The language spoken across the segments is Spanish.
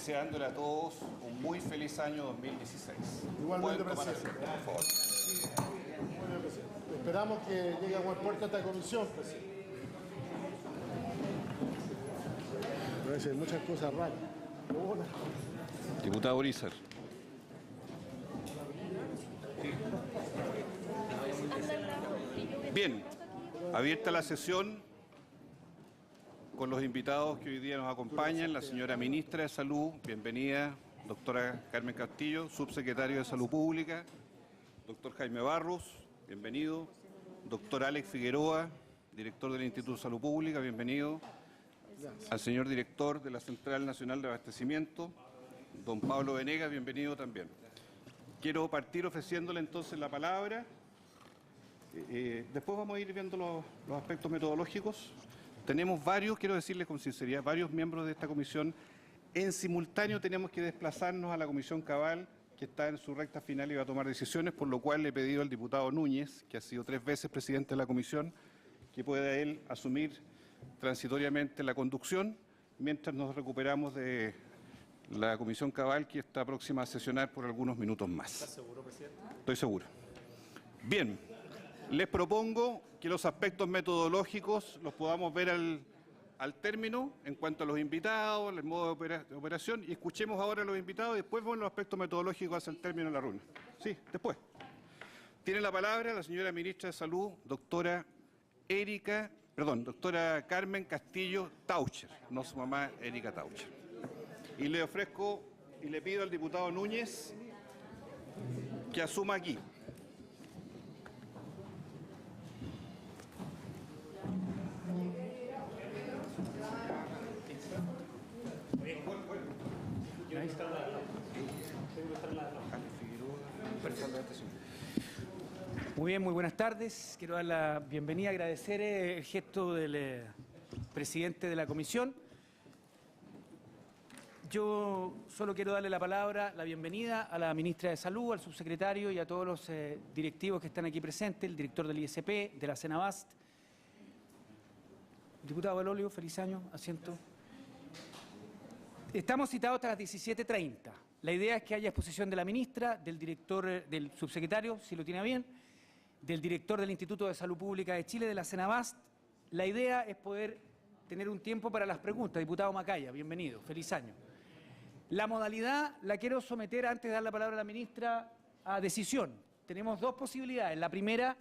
deseándole a todos un muy feliz año 2016. Igualmente, Pueden tomar presidente. asiento, por favor. Muy bien, presidente. Esperamos que llegue a buen puerto esta comisión, presidente. Debe ser muchas cosas raras. Una. Diputado Urizar. Bien, abierta la sesión con los invitados que hoy día nos acompañan. La señora Ministra de Salud, bienvenida, doctora Carmen Castillo, subsecretario de Salud Pública, doctor Jaime Barros, bienvenido, doctor Alex Figueroa, director del Instituto de Salud Pública, bienvenido, al señor director de la Central Nacional de Abastecimiento, don Pablo Venegas, bienvenido también. Quiero partir ofreciéndole entonces la palabra. Después vamos a ir viendo los aspectos metodológicos. Tenemos varios, quiero decirles con sinceridad, varios miembros de esta comisión. En simultáneo tenemos que desplazarnos a la Comisión Cabal, que está en su recta final y va a tomar decisiones, por lo cual le he pedido al diputado Núñez, que ha sido 3 veces presidente de la comisión, que pueda él asumir transitoriamente la conducción, mientras nos recuperamos de la Comisión Cabal, que está próxima a sesionar por algunos minutos más. ¿Estás seguro, presidente? Estoy seguro. Bien. Les propongo que los aspectos metodológicos los podamos ver al término en cuanto a los invitados, el modo de operación, y escuchemos ahora a los invitados y después vemos los aspectos metodológicos hacia el término de la reunión. Sí, después. Tiene la palabra la señora Ministra de Salud, doctora Carmen Castillo Taucher, no su mamá Erika Taucher. Y le ofrezco y le pido al diputado Núñez que asuma aquí. Muy bien, muy buenas tardes. Quiero dar la bienvenida, agradecer el gesto del presidente de la comisión. Yo solo quiero darle la palabra, la bienvenida a la ministra de Salud, al subsecretario y a todos los directivos que están aquí presentes, el director del ISP, de la Cenabast. Diputado Belolio, feliz año, asiento. Estamos citados hasta las 17:30. La idea es que haya exposición de la ministra, del director, del subsecretario, si lo tiene bien, del director del Instituto de Salud Pública de Chile, de la Cenabast. La idea es poder tener un tiempo para las preguntas. Diputado Macaya, bienvenido, feliz año. La modalidad la quiero someter, antes de dar la palabra a la ministra, a decisión. Tenemos 2 posibilidades. La primera,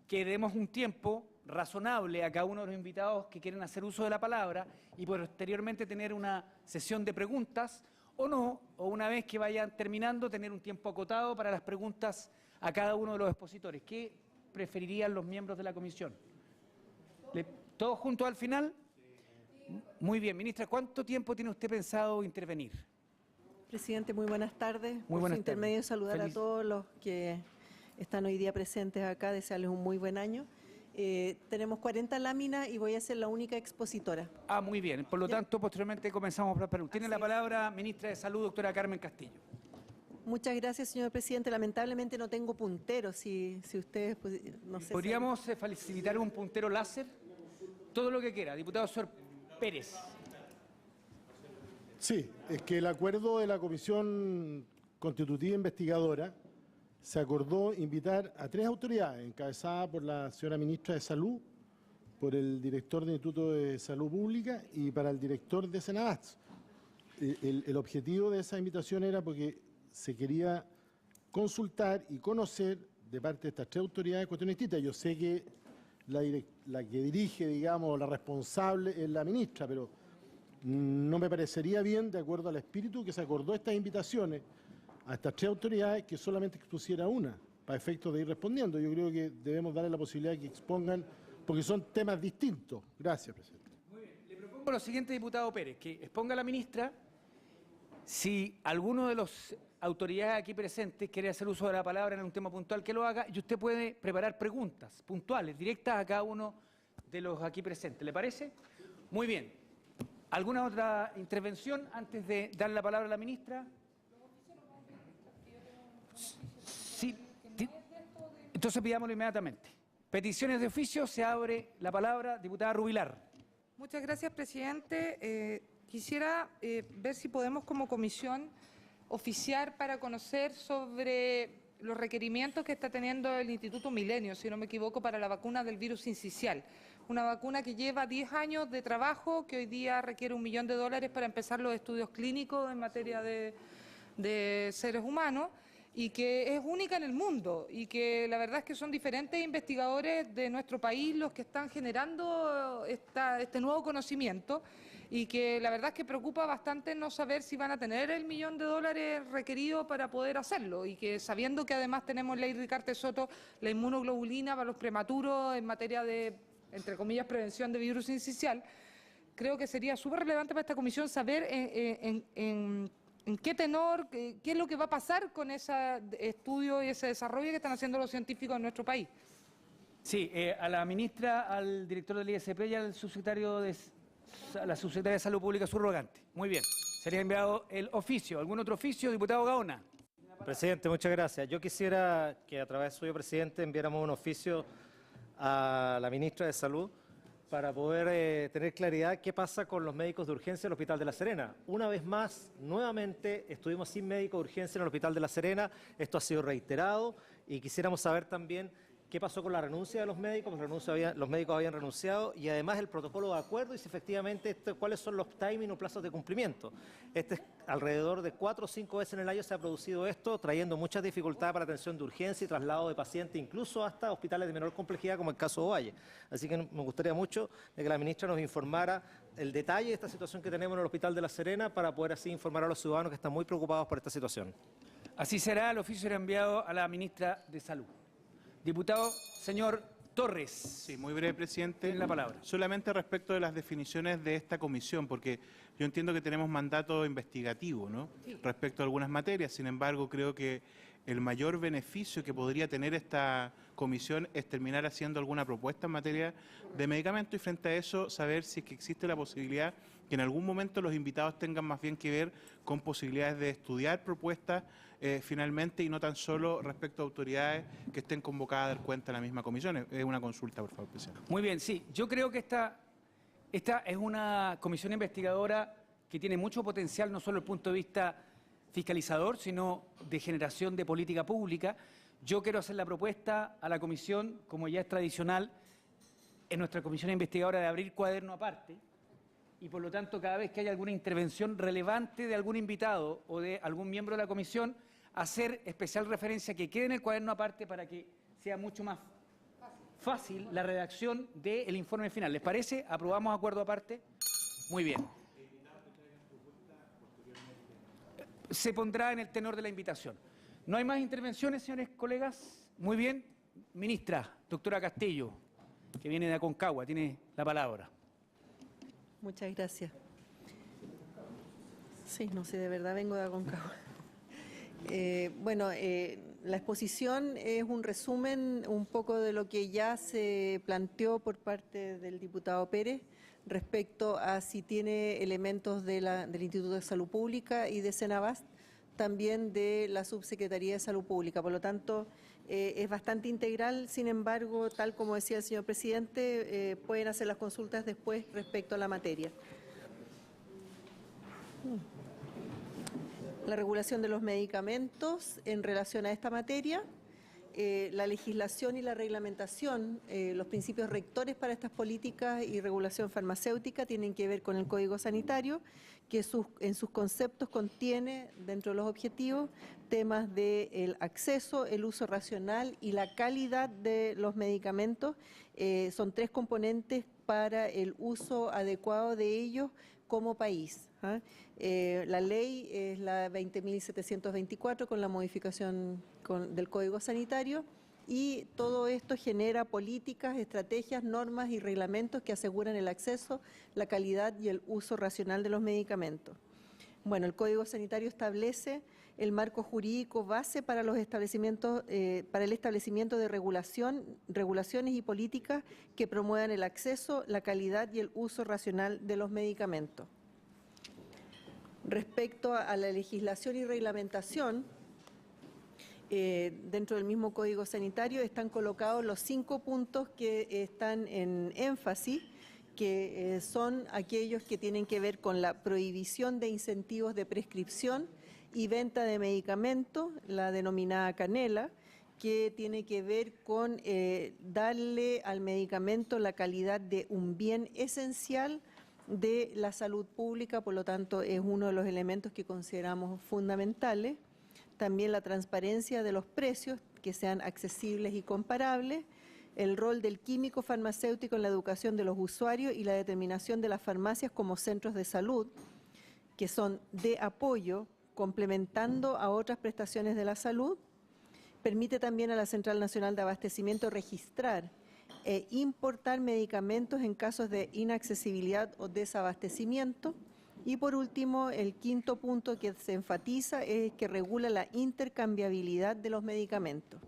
que demos un tiempo razonable a cada uno de los invitados que quieren hacer uso de la palabra y posteriormente tener una sesión de preguntas, o no, o una vez que vayan terminando, tener un tiempo acotado para las preguntas a cada uno de los expositores. ¿Qué preferirían los miembros de la comisión? ¿Todos juntos al final? Muy bien. Ministra, ¿cuánto tiempo tiene usted pensado intervenir? Presidente, muy buenas tardes. Muy buenas tardes. Intermedio, saludar a todos los que están hoy día presentes acá, desearles un muy buen año. Tenemos 40 láminas y voy a ser la única expositora. Ah, muy bien. Por lo tanto, posteriormente comenzamos por las preguntas. Tiene la palabra, ministra de Salud, doctora Carmen Castillo. Muchas gracias, señor presidente. Lamentablemente no tengo puntero, si ustedes, pues, no sé. ¿Podríamos facilitar un puntero láser? Todo lo que quiera. Diputado señor Pérez. Sí, es que el acuerdo de la Comisión Constitutiva Investigadora se acordó invitar a 3 autoridades, encabezadas por la señora Ministra de Salud, por el director del Instituto de Salud Pública y para el director de Cenabast. El objetivo de esa invitación era porque se quería consultar y conocer de parte de estas 3 autoridades cuestiones distintas. Yo sé que la que dirige, digamos, la responsable es la ministra, pero no me parecería bien, de acuerdo al espíritu que se acordó estas invitaciones a estas 3 autoridades, que solamente expusiera una, para efectos de ir respondiendo. Yo creo que debemos darle la posibilidad de que expongan, porque son temas distintos. Gracias, presidente. Muy bien. Le propongo lo siguiente, diputado Pérez, que exponga a la ministra. Si alguno de los autoridades aquí presentes quiere hacer uso de la palabra en un tema puntual, que lo haga, y usted puede preparar preguntas puntuales, directas a cada uno de los aquí presentes. ¿Le parece? Muy bien. ¿Alguna otra intervención antes de dar la palabra a la ministra? Sí. Entonces pidámoslo inmediatamente. Peticiones de oficio, se abre la palabra. Diputada Rubilar. Muchas gracias, presidente. quisiera ver si podemos como comisión oficiar para conocer sobre los requerimientos que está teniendo el Instituto Milenio, si no me equivoco, para la vacuna del virus sincicial. Una vacuna que lleva 10 años de trabajo, que hoy día requiere $1 millón para empezar los estudios clínicos en materia de seres humanos, y que es única en el mundo, y que la verdad es que son diferentes investigadores de nuestro país los que están generando este nuevo conocimiento, y que la verdad es que preocupa bastante no saber si van a tener el $1 millón requerido para poder hacerlo, y que sabiendo que además tenemos ley Ricarte Soto, la inmunoglobulina para los prematuros en materia de, entre comillas, prevención de virus sincicial, creo que sería súper relevante para esta comisión saber en qué tenor, qué es lo que va a pasar con ese estudio y ese desarrollo que están haciendo los científicos en nuestro país. Sí, a la ministra, al director del ISP y al subsecretario a la subsecretaria de Salud Pública subrogante. Muy bien. Sería enviado el oficio. ¿Algún otro oficio, diputado Gaona? Presidente, muchas gracias. Yo quisiera que a través suyo, presidente, enviáramos un oficio a la ministra de Salud para poder tener claridad qué pasa con los médicos de urgencia del Hospital de La Serena. Una vez más, nuevamente, estuvimos sin médico de urgencia en el Hospital de La Serena. Esto ha sido reiterado y quisiéramos saber también qué pasó con la renuncia de los médicos. Los médicos habían renunciado, y además el protocolo de acuerdo y si efectivamente cuáles son los timing o plazos de cumplimiento. Alrededor de 4 o 5 veces en el año se ha producido esto, trayendo muchas dificultades para atención de urgencia y traslado de pacientes, incluso hasta hospitales de menor complejidad como el caso de Ovalle. Así que me gustaría mucho de que la ministra nos informara el detalle de esta situación que tenemos en el Hospital de La Serena para poder así informar a los ciudadanos que están muy preocupados por esta situación. Así será, el oficio será enviado a la ministra de Salud. Diputado, señor Torres. Sí, muy breve, presidente. Tiene la palabra. Solamente respecto de las definiciones de esta comisión, porque yo entiendo que tenemos mandato investigativo, ¿no? Sí. Respecto a algunas materias. Sin embargo, creo que el mayor beneficio que podría tener esta comisión es terminar haciendo alguna propuesta en materia de medicamentos, y frente a eso saber si es que existe la posibilidad que en algún momento los invitados tengan más bien que ver con posibilidades de estudiar propuestas finalmente, y no tan solo respecto a autoridades que estén convocadas a dar cuenta en la misma comisión. Es una consulta, por favor, presidente. Muy bien, sí. Yo creo que esta es una comisión investigadora que tiene mucho potencial, no solo desde el punto de vista fiscalizador, sino de generación de política pública. Yo quiero hacer la propuesta a la comisión, como ya es tradicional en nuestra comisión investigadora, de abrir cuaderno aparte, y por lo tanto cada vez que haya alguna intervención relevante de algún invitado o de algún miembro de la comisión, hacer especial referencia que quede en el cuaderno aparte para que sea mucho más fácil la redacción del informe final. ¿Les parece? ¿Aprobamos acuerdo aparte? Muy bien. Se pondrá en el tenor de la invitación. ¿No hay más intervenciones, señores colegas? Muy bien. Ministra, doctora Castillo, que viene de Aconcagua, tiene la palabra. Muchas gracias. Sí, no sé, de verdad vengo de Aconcagua. La exposición es un resumen un poco de lo que ya se planteó por parte del diputado Pérez respecto a si tiene elementos del Instituto de Salud Pública y de Senabast, también de la Subsecretaría de Salud Pública. Por lo tanto, es bastante integral. Sin embargo, tal como decía el señor presidente, pueden hacer las consultas después respecto a la materia. La regulación de los medicamentos en relación a esta materia, la legislación y la reglamentación, los principios rectores para estas políticas y regulación farmacéutica tienen que ver con el Código Sanitario, que en sus conceptos contiene, dentro de los objetivos, temas del acceso, el uso racional y la calidad de los medicamentos. Son 3 componentes para el uso adecuado de ellos como país. La ley es la 20.724 con la modificación del Código Sanitario, y todo esto genera políticas, estrategias, normas y reglamentos que aseguran el acceso, la calidad y el uso racional de los medicamentos. Bueno, el Código Sanitario establece el marco jurídico base para los establecimientos, para el establecimiento de regulaciones y políticas que promuevan el acceso, la calidad y el uso racional de los medicamentos. Respecto a la legislación y reglamentación, dentro del mismo Código Sanitario están colocados los 5 puntos que están en énfasis que son aquellos que tienen que ver con la prohibición de incentivos de prescripción y venta de medicamentos, la denominada canela, que tiene que ver con darle al medicamento la calidad de un bien esencial de la salud pública, por lo tanto es uno de los elementos que consideramos fundamentales. También la transparencia de los precios, que sean accesibles y comparables, el rol del químico farmacéutico en la educación de los usuarios y la determinación de las farmacias como centros de salud, que son de apoyo, complementando a otras prestaciones de la salud. Permite también a la Central Nacional de Abastecimiento registrar e importar medicamentos en casos de inaccesibilidad o desabastecimiento. Y por último, el quinto punto que se enfatiza es que regula la intercambiabilidad de los medicamentos.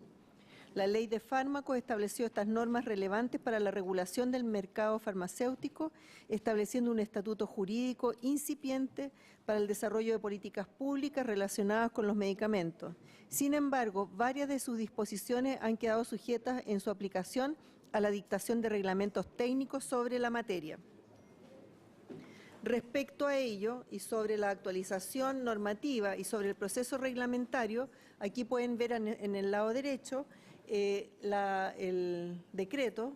La Ley de Fármacos estableció estas normas relevantes para la regulación del mercado farmacéutico, estableciendo un estatuto jurídico incipiente para el desarrollo de políticas públicas relacionadas con los medicamentos. Sin embargo, varias de sus disposiciones han quedado sujetas en su aplicación a la dictación de reglamentos técnicos sobre la materia. Respecto a ello y sobre la actualización normativa y sobre el proceso reglamentario, aquí pueden ver en el lado derecho el decreto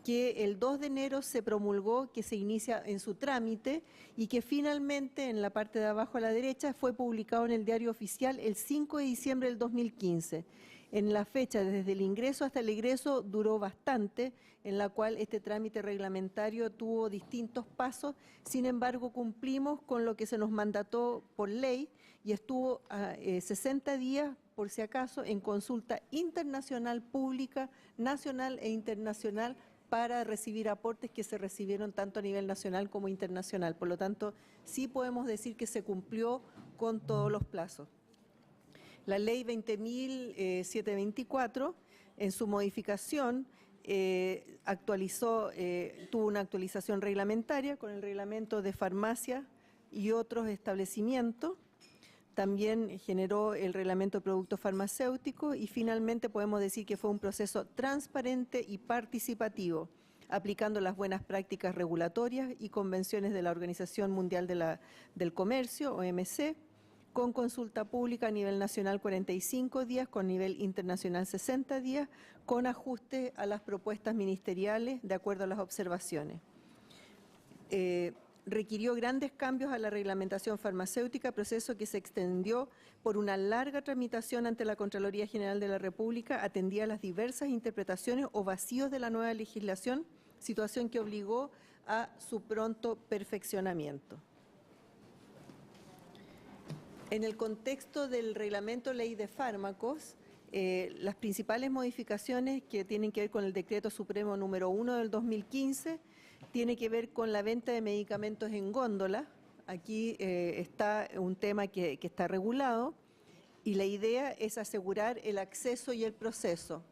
que el 2 de enero se promulgó, que se inicia en su trámite y que finalmente en la parte de abajo a la derecha fue publicado en el Diario Oficial el 5 de diciembre del 2015. En la fecha, desde el ingreso hasta el egreso, duró bastante, en la cual este trámite reglamentario tuvo distintos pasos. Sin embargo, cumplimos con lo que se nos mandató por ley y estuvo 60 días, por si acaso, en consulta internacional pública, nacional e internacional, para recibir aportes que se recibieron tanto a nivel nacional como internacional. Por lo tanto, sí podemos decir que se cumplió con todos los plazos. La Ley 20.724, en su modificación, tuvo una actualización reglamentaria con el reglamento de farmacia y otros establecimientos. También generó el reglamento de productos farmacéuticos y finalmente podemos decir que fue un proceso transparente y participativo, aplicando las buenas prácticas regulatorias y convenciones de la Organización Mundial del Comercio, OMC, con consulta pública a nivel nacional 45 días, con nivel internacional 60 días, con ajuste a las propuestas ministeriales de acuerdo a las observaciones. Requirió grandes cambios a la reglamentación farmacéutica, proceso que se extendió por una larga tramitación ante la Contraloría General de la República, atendía a las diversas interpretaciones o vacíos de la nueva legislación, situación que obligó a su pronto perfeccionamiento. En el contexto del Reglamento Ley de Fármacos, las principales modificaciones que tienen que ver con el Decreto Supremo número 1 del 2015, tiene que ver con la venta de medicamentos en góndola. Aquí está un tema que está regulado y la idea es asegurar el acceso y el proceso.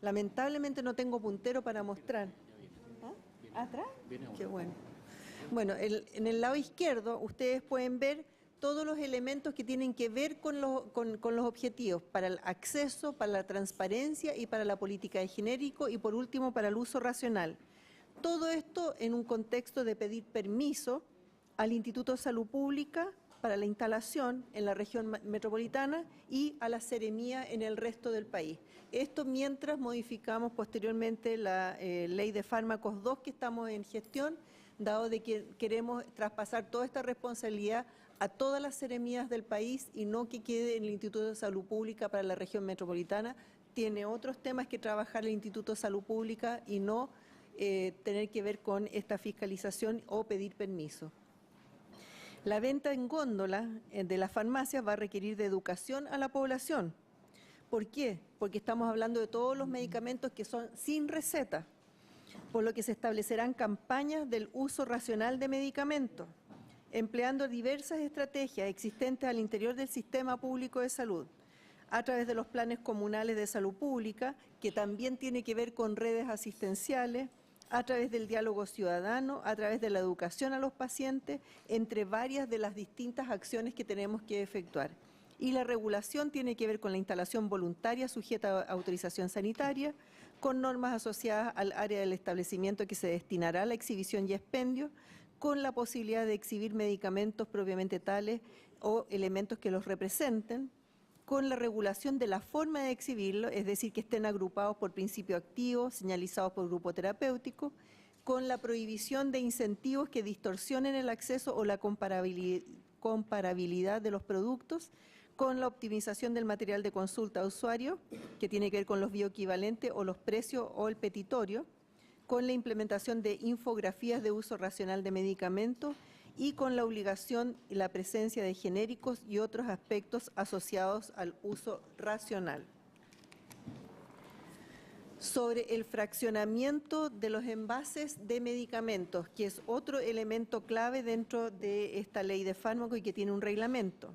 Lamentablemente no tengo puntero para mostrar. ¿Ah? ¿Atrás? Qué bueno. Bueno, en el lado izquierdo ustedes pueden ver todos los elementos que tienen que ver con los objetivos, para el acceso, para la transparencia y para la política de genérico y por último para el uso racional. Todo esto en un contexto de pedir permiso al Instituto de Salud Pública para la instalación en la región metropolitana y a la seremía en el resto del país. Esto mientras modificamos posteriormente la Ley de Fármacos 2 que estamos en gestión, dado de que queremos traspasar toda esta responsabilidad a todas las seremías del país y no que quede en el Instituto de Salud Pública para la región metropolitana. Tiene otros temas que trabajar el Instituto de Salud Pública y no tener que ver con esta fiscalización o pedir permiso. La venta en góndola de las farmacias va a requerir de educación a la población. ¿Por qué? Porque estamos hablando de todos los medicamentos que son sin receta, por lo que se establecerán campañas del uso racional de medicamentos, empleando diversas estrategias existentes al interior del sistema público de salud, a través de los planes comunales de salud pública, que también tiene que ver con redes asistenciales, a través del diálogo ciudadano, a través de la educación a los pacientes, entre varias de las distintas acciones que tenemos que efectuar. Y la regulación tiene que ver con la instalación voluntaria sujeta a autorización sanitaria, con normas asociadas al área del establecimiento que se destinará a la exhibición y expendio, con la posibilidad de exhibir medicamentos propiamente tales o elementos que los representen, con la regulación de la forma de exhibirlo, es decir, que estén agrupados por principio activo, señalizados por grupo terapéutico, con la prohibición de incentivos que distorsionen el acceso o la comparabilidad de los productos, con la optimización del material de consulta a usuario, que tiene que ver con los bioequivalentes o los precios o el petitorio, con la implementación de infografías de uso racional de medicamentos y con la obligación y la presencia de genéricos y otros aspectos asociados al uso racional. Sobre el fraccionamiento de los envases de medicamentos, que es otro elemento clave dentro de esta ley de fármacos y que tiene un reglamento.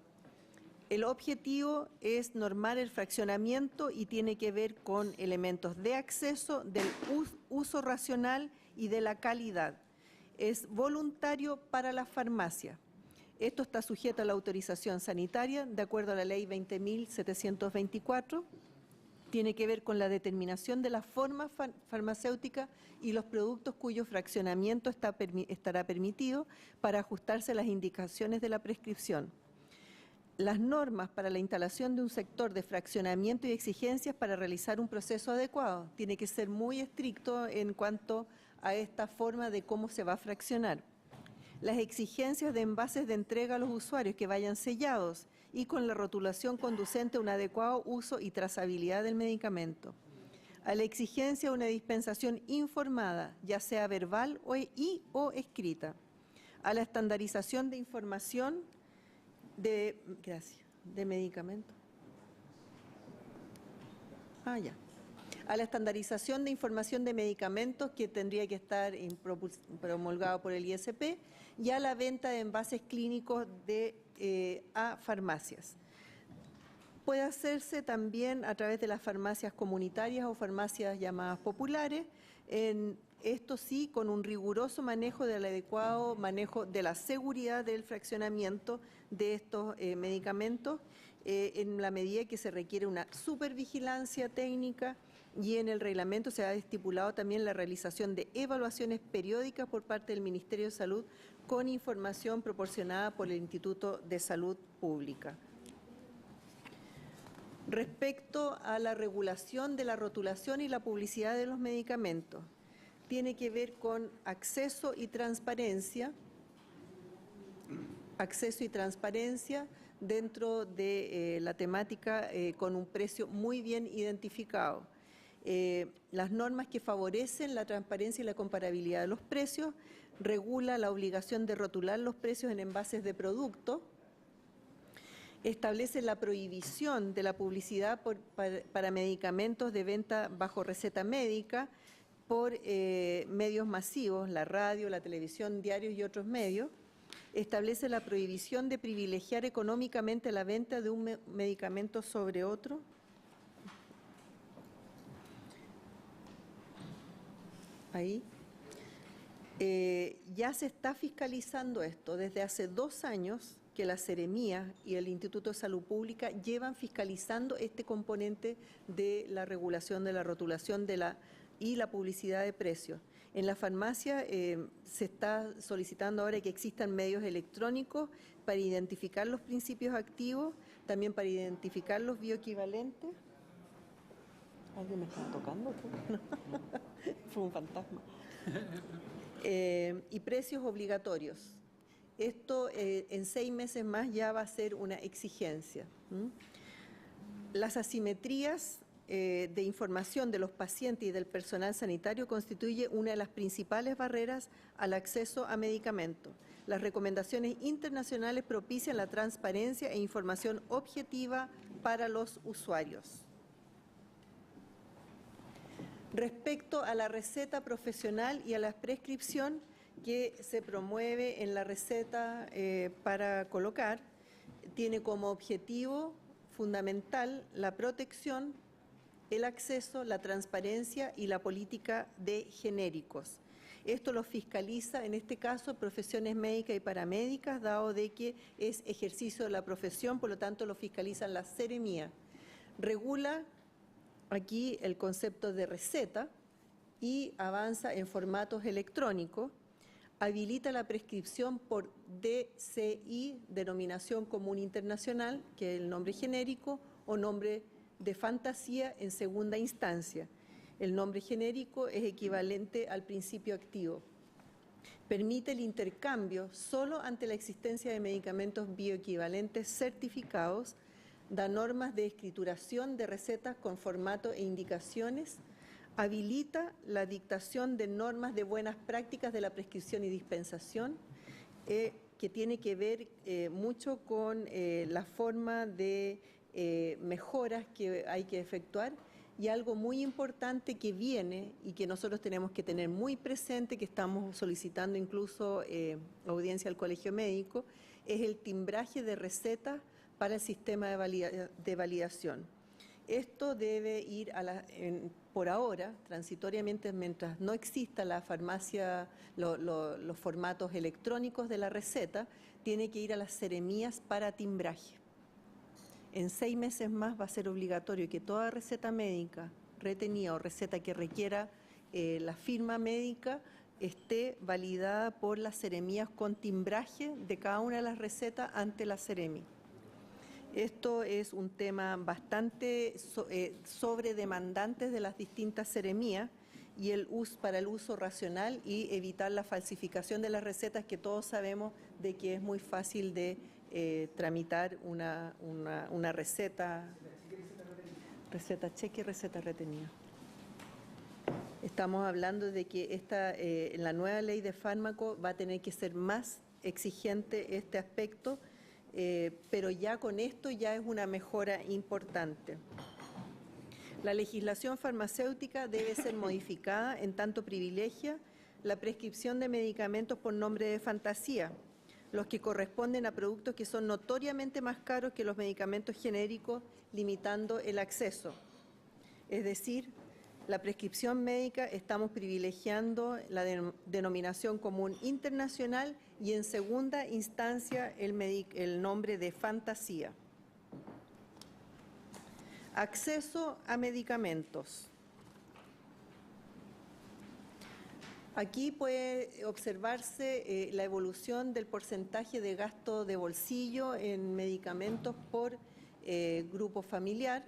El objetivo es normar el fraccionamiento y tiene que ver con elementos de acceso, del uso racional y de la calidad. Es voluntario para la farmacia. Esto está sujeto a la autorización sanitaria de acuerdo a la ley 20.724. Tiene que ver con la determinación de la forma farmacéutica y los productos cuyo fraccionamiento estará permitido para ajustarse a las indicaciones de la prescripción. Las normas para la instalación de un sector de fraccionamiento y exigencias para realizar un proceso adecuado. Tiene que ser muy estricto en cuanto a esta forma de cómo se va a fraccionar. Las exigencias de envases de entrega a los usuarios que vayan sellados y con la rotulación conducente a un adecuado uso y trazabilidad del medicamento. A la exigencia de una dispensación informada, ya sea verbal o escrita. A la estandarización de información de medicamentos. A la estandarización de información de medicamentos que tendría que estar promulgado por el ISP y a la venta de envases clínicos a farmacias. Puede hacerse también a través de las farmacias comunitarias o farmacias llamadas populares, esto sí, con un riguroso manejo del adecuado manejo de la seguridad del fraccionamiento de estos medicamentos, en la medida que se requiere una supervigilancia técnica, y en el reglamento se ha estipulado también la realización de evaluaciones periódicas por parte del Ministerio de Salud con información proporcionada por el Instituto de Salud Pública. Respecto a la regulación de la rotulación y la publicidad de los medicamentos, tiene que ver con acceso y transparencia dentro de la temática con un precio muy bien identificado. Las normas que favorecen la transparencia y la comparabilidad de los precios, regula la obligación de rotular los precios en envases de producto, establece la prohibición de la publicidad para medicamentos de venta bajo receta médica por medios masivos, la radio, la televisión, diarios y otros medios. Establece la prohibición de privilegiar económicamente la venta de un medicamento sobre otro. Ahí. Ya se está fiscalizando esto desde hace 2 años que la Seremía y el Instituto de Salud Pública llevan fiscalizando este componente de la regulación de la rotulación y la publicidad de precios. En la farmacia se está solicitando ahora que existan medios electrónicos para identificar los principios activos, también para identificar los bioequivalentes. ¿Alguien me está tocando? Fue un fantasma. Y precios obligatorios. Esto en 6 meses más ya va a ser una exigencia. Las asimetrías de información de los pacientes y del personal sanitario constituye una de las principales barreras al acceso a medicamentos. Las recomendaciones internacionales propician la transparencia e información objetiva para los usuarios. Respecto a la receta profesional y a la prescripción que se promueve en la receta para colocar, tiene como objetivo fundamental la protección, el acceso, la transparencia y la política de genéricos. Esto lo fiscaliza, en este caso, profesiones médicas y paramédicas, dado de que es ejercicio de la profesión, por lo tanto lo fiscalizan la Seremía. Regula aquí el concepto de receta y avanza en formatos electrónicos. Habilita la prescripción por DCI, Denominación Común Internacional, que es el nombre genérico, o nombre de fantasía en segunda instancia. El nombre genérico es equivalente al principio activo. Permite el intercambio solo ante la existencia de medicamentos bioequivalentes certificados, da normas de escrituración de recetas con formato e indicaciones, habilita la dictación de normas de buenas prácticas de la prescripción y dispensación, que tiene que ver mucho con la forma de mejoras que hay que efectuar, y algo muy importante que viene y que nosotros tenemos que tener muy presente, que estamos solicitando incluso audiencia al Colegio Médico, es el timbraje de recetas para el sistema de validación. Esto debe ir por ahora, transitoriamente, mientras no exista la farmacia, los formatos electrónicos de la receta, tiene que ir a las seremías para timbraje. En 6 meses más va a ser obligatorio que toda receta médica retenida o receta que requiera la firma médica esté validada por las seremías con timbraje de cada una de las recetas ante la Seremi. Esto es un tema bastante sobredemandante de las distintas seremías y para el uso racional y evitar la falsificación de las recetas, que todos sabemos de que es muy fácil de tramitar una receta cheque y receta retenida. Estamos hablando de que en la nueva ley de fármaco va a tener que ser más exigente este aspecto, pero ya con esto ya es una mejora importante. La legislación farmacéutica debe ser modificada en tanto privilegia la prescripción de medicamentos por nombre de fantasía, los que corresponden a productos que son notoriamente más caros que los medicamentos genéricos, limitando el acceso. Es decir, la prescripción médica estamos privilegiando la denominación común internacional y en segunda instancia el nombre de fantasía. Acceso a medicamentos. Aquí puede observarse la evolución del porcentaje de gasto de bolsillo en medicamentos por grupo familiar.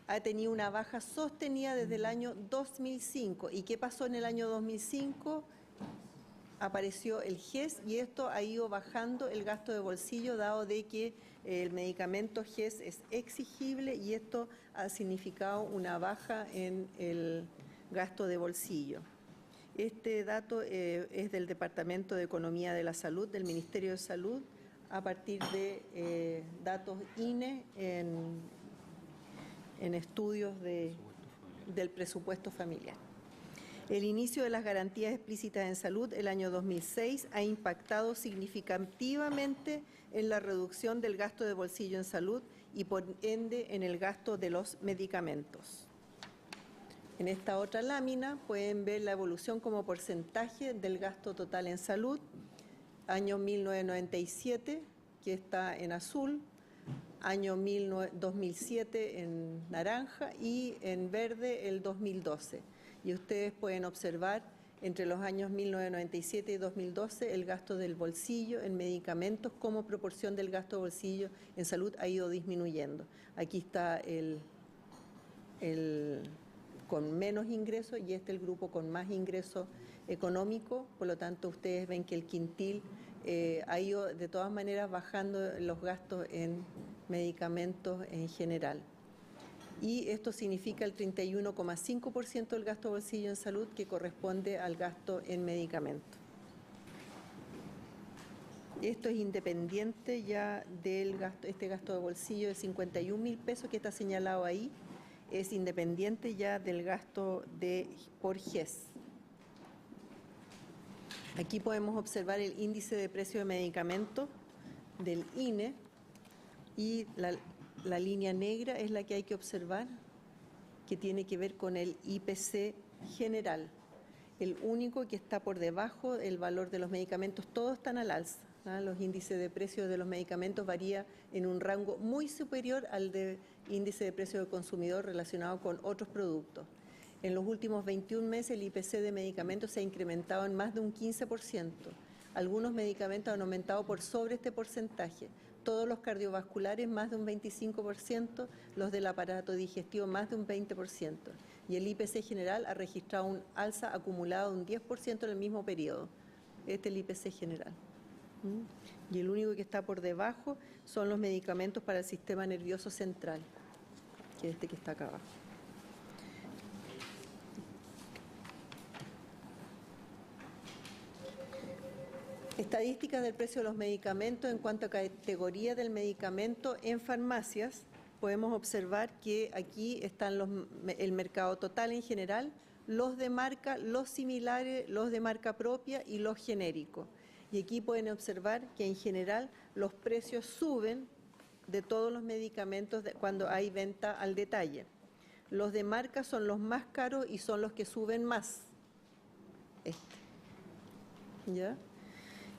Ha tenido una baja sostenida desde el año 2005. ¿Y qué pasó en el año 2005? Apareció el GES y esto ha ido bajando el gasto de bolsillo, dado de que el medicamento GES es exigible y esto ha significado una baja en el gasto de bolsillo. Este dato es del Departamento de Economía de la Salud, del Ministerio de Salud, a partir de datos INE en estudios del presupuesto familiar. El inicio de las garantías explícitas en salud el año 2006 ha impactado significativamente en la reducción del gasto de bolsillo en salud y por ende en el gasto de los medicamentos. En esta otra lámina pueden ver la evolución como porcentaje del gasto total en salud, año 1997, que está en azul, año 2007 en naranja y en verde el 2012. Y ustedes pueden observar entre los años 1997 y 2012 el gasto del bolsillo en medicamentos como proporción del gasto de bolsillo en salud ha ido disminuyendo. Aquí está el con menos ingresos y el grupo con más ingreso económico, por lo tanto ustedes ven que el quintil ha ido de todas maneras bajando los gastos en medicamentos en general. Y esto significa el 31,5% del gasto de bolsillo en salud que corresponde al gasto en medicamentos. Esto es independiente ya del gasto, este gasto de bolsillo de 51.000 pesos que está señalado ahí, es independiente ya del gasto por GES. Aquí podemos observar el índice de precio de medicamentos del INE y la línea negra es la que hay que observar, que tiene que ver con el IPC general. El único que está por debajo, el valor de los medicamentos, todos están al alza. Los índices de precios de los medicamentos varían en un rango muy superior al de índice de precio del consumidor relacionado con otros productos. En los últimos 21 meses el IPC de medicamentos se ha incrementado en más de un 15%. Algunos medicamentos han aumentado por sobre este porcentaje. Todos los cardiovasculares más de un 25%, los del aparato digestivo más de un 20%. Y el IPC general ha registrado un alza acumulado de un 10% en el mismo periodo. Este es el IPC general. Y el único que está por debajo son los medicamentos para el sistema nervioso central, que es este que está acá abajo. Estadísticas del precio de los medicamentos en cuanto a categoría del medicamento en farmacias. Podemos observar que aquí están el mercado total en general, los de marca, los similares, los de marca propia y los genéricos. Y aquí pueden observar que en general los precios suben de todos los medicamentos cuando hay venta al detalle. Los de marca son los más caros y son los que suben más. ¿Ya?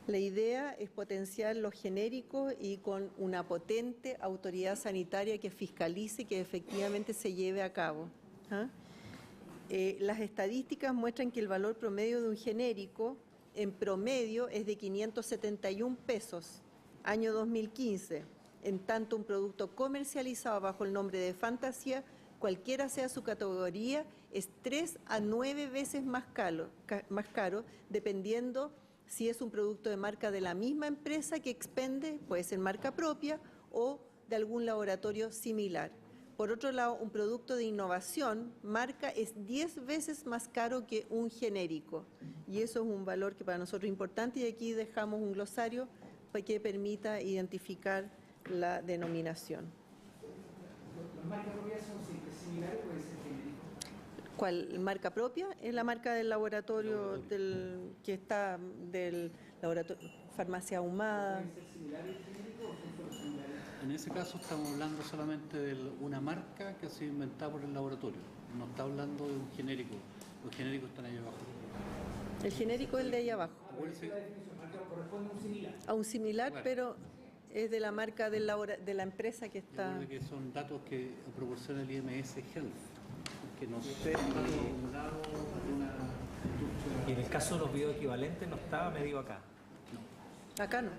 La idea es potenciar los genéricos y con una potente autoridad sanitaria que fiscalice que efectivamente se lleve a cabo. Las estadísticas muestran que el valor promedio de un genérico en promedio es de 571 pesos, año 2015. En tanto, un producto comercializado bajo el nombre de Fantasía, cualquiera sea su categoría, es 3 a 9 veces más caro, dependiendo si es un producto de marca de la misma empresa que expende, puede ser marca propia o de algún laboratorio similar. Por otro lado, un producto de innovación, marca, es 10 veces más caro que un genérico. Y eso es un valor que para nosotros es importante, y aquí dejamos un glosario para que permita identificar la denominación. ¿Las marcas propias son similares o puede ser genérico? ¿Cuál marca propia? Es la marca del laboratorio que está del laboratorio Farmacia Ahumada. ¿Pueden ser similares y genéricos o son solo similares? En ese caso estamos hablando solamente de una marca que ha sido inventada por el laboratorio. No está hablando de un genérico. Los genéricos están ahí abajo. El genérico es el de ahí abajo. Acuérdense, Corresponde a un similar. A un similar, Claro. pero es de la marca de la empresa que está. recuerde que son datos que proporciona el IMS Health, que no sé si de un lado de una industria. Y en el caso de los bioequivalentes no estaba medido acá. Acá no.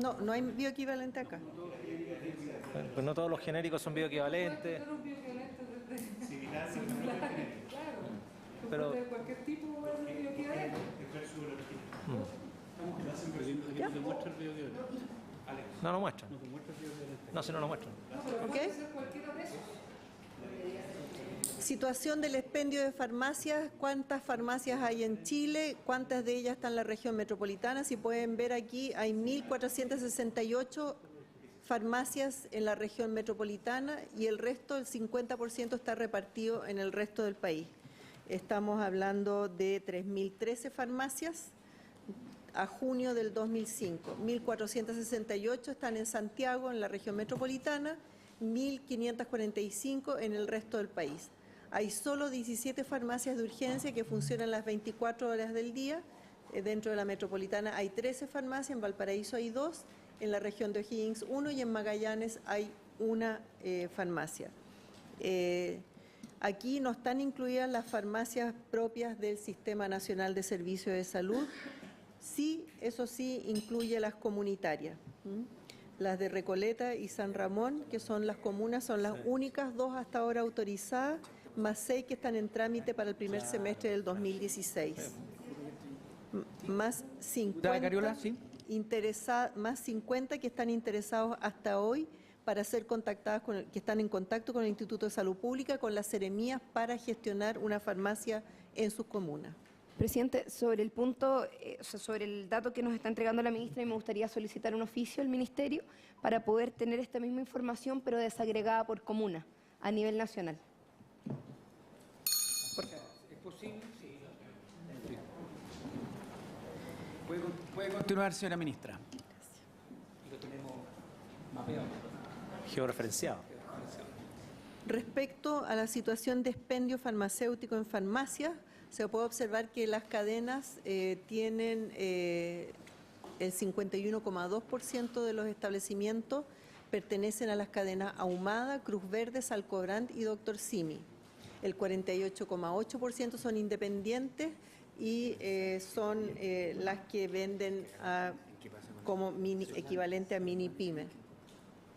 No, No hay bioequivalente acá. pues no todos los genéricos son bioequivalentes. Pero De cualquier tipo de bioequivalente. Aquí no te muestra el bioequivalente. no lo muestran. No te muestra el bioequivalente. No, si no lo muestran. ¿Ok? Situación del expendio de farmacias. ¿Cuántas farmacias hay en Chile? ¿Cuántas de ellas están en la región metropolitana? Si pueden ver aquí, hay 1.468 farmacias en la región metropolitana y el resto, el 50%, está repartido en el resto del país. Estamos hablando de 3.013 farmacias a junio del 2005. 1.468 están en Santiago, en la región metropolitana, 1.545 en el resto del país. Hay solo 17 farmacias de urgencia que funcionan las 24 horas del día. Dentro de la metropolitana hay 13 farmacias, en Valparaíso hay 2, en la región de O'Higgins 1 y en Magallanes hay una farmacia. Aquí no están incluidas las farmacias propias del Sistema Nacional de Servicios de Salud. Sí, eso sí, incluye las comunitarias. Las de Recoleta y San Ramón, que son las comunas, son las únicas 2 hasta ahora autorizadas, más 6 que están en trámite para el primer semestre del 2016. Más 50, Cariola, ¿sí? más 50 que están interesados hasta hoy para ser contactadas, que están en contacto con el Instituto de Salud Pública, con las seremías para gestionar una farmacia en sus comunas. Presidente, sobre el punto, sobre el dato que nos está entregando la ministra, me gustaría solicitar un oficio al Ministerio para poder tener esta misma información, pero desagregada por comuna, a nivel nacional. ¿Es posible? Sí. Puede continuar, señora ministra. Lo tenemos mapeado. Georreferenciado. Respecto a la situación de expendio farmacéutico en farmacias, se puede observar que las cadenas tienen el 51,2% de los establecimientos pertenecen a las cadenas Ahumada, Cruz Verde, Salcobrand y Dr. Simi. El 48,8% son independientes y son las que venden como equivalente a mini pyme.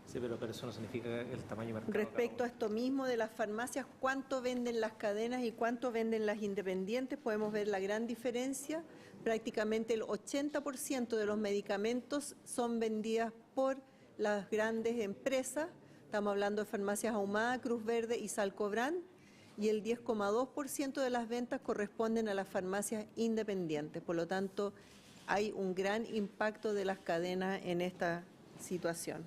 Sí, pero eso no significa el tamaño marcado. Respecto a esto mismo de las farmacias, cuánto venden las cadenas y cuánto venden las independientes, podemos ver la gran diferencia. Prácticamente el 80% de los medicamentos son vendidas por las grandes empresas. Estamos hablando de farmacias Ahumada, Cruz Verde y Salcobrand. Y el 10,2% de las ventas corresponden a las farmacias independientes. Por lo tanto, hay un gran impacto de las cadenas en esta situación.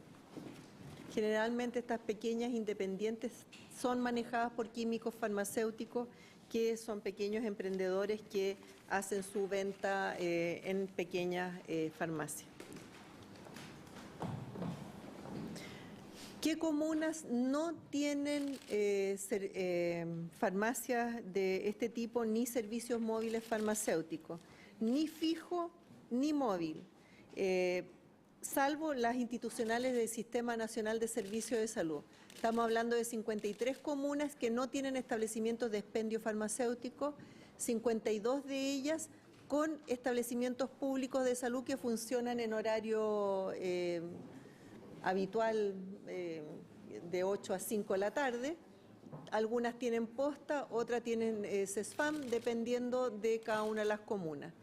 Generalmente estas pequeñas independientes son manejadas por químicos farmacéuticos que son pequeños emprendedores que hacen su venta en pequeñas farmacias. ¿Qué comunas no tienen farmacias de este tipo ni servicios móviles farmacéuticos? Ni fijo ni móvil. Salvo las institucionales del Sistema Nacional de Servicios de Salud. Estamos hablando de 53 comunas que no tienen establecimientos de expendio farmacéutico, 52 de ellas con establecimientos públicos de salud que funcionan en horario habitual de 8 a 5 de la tarde. Algunas tienen posta, otras tienen CESFAM, dependiendo de cada una de las comunas.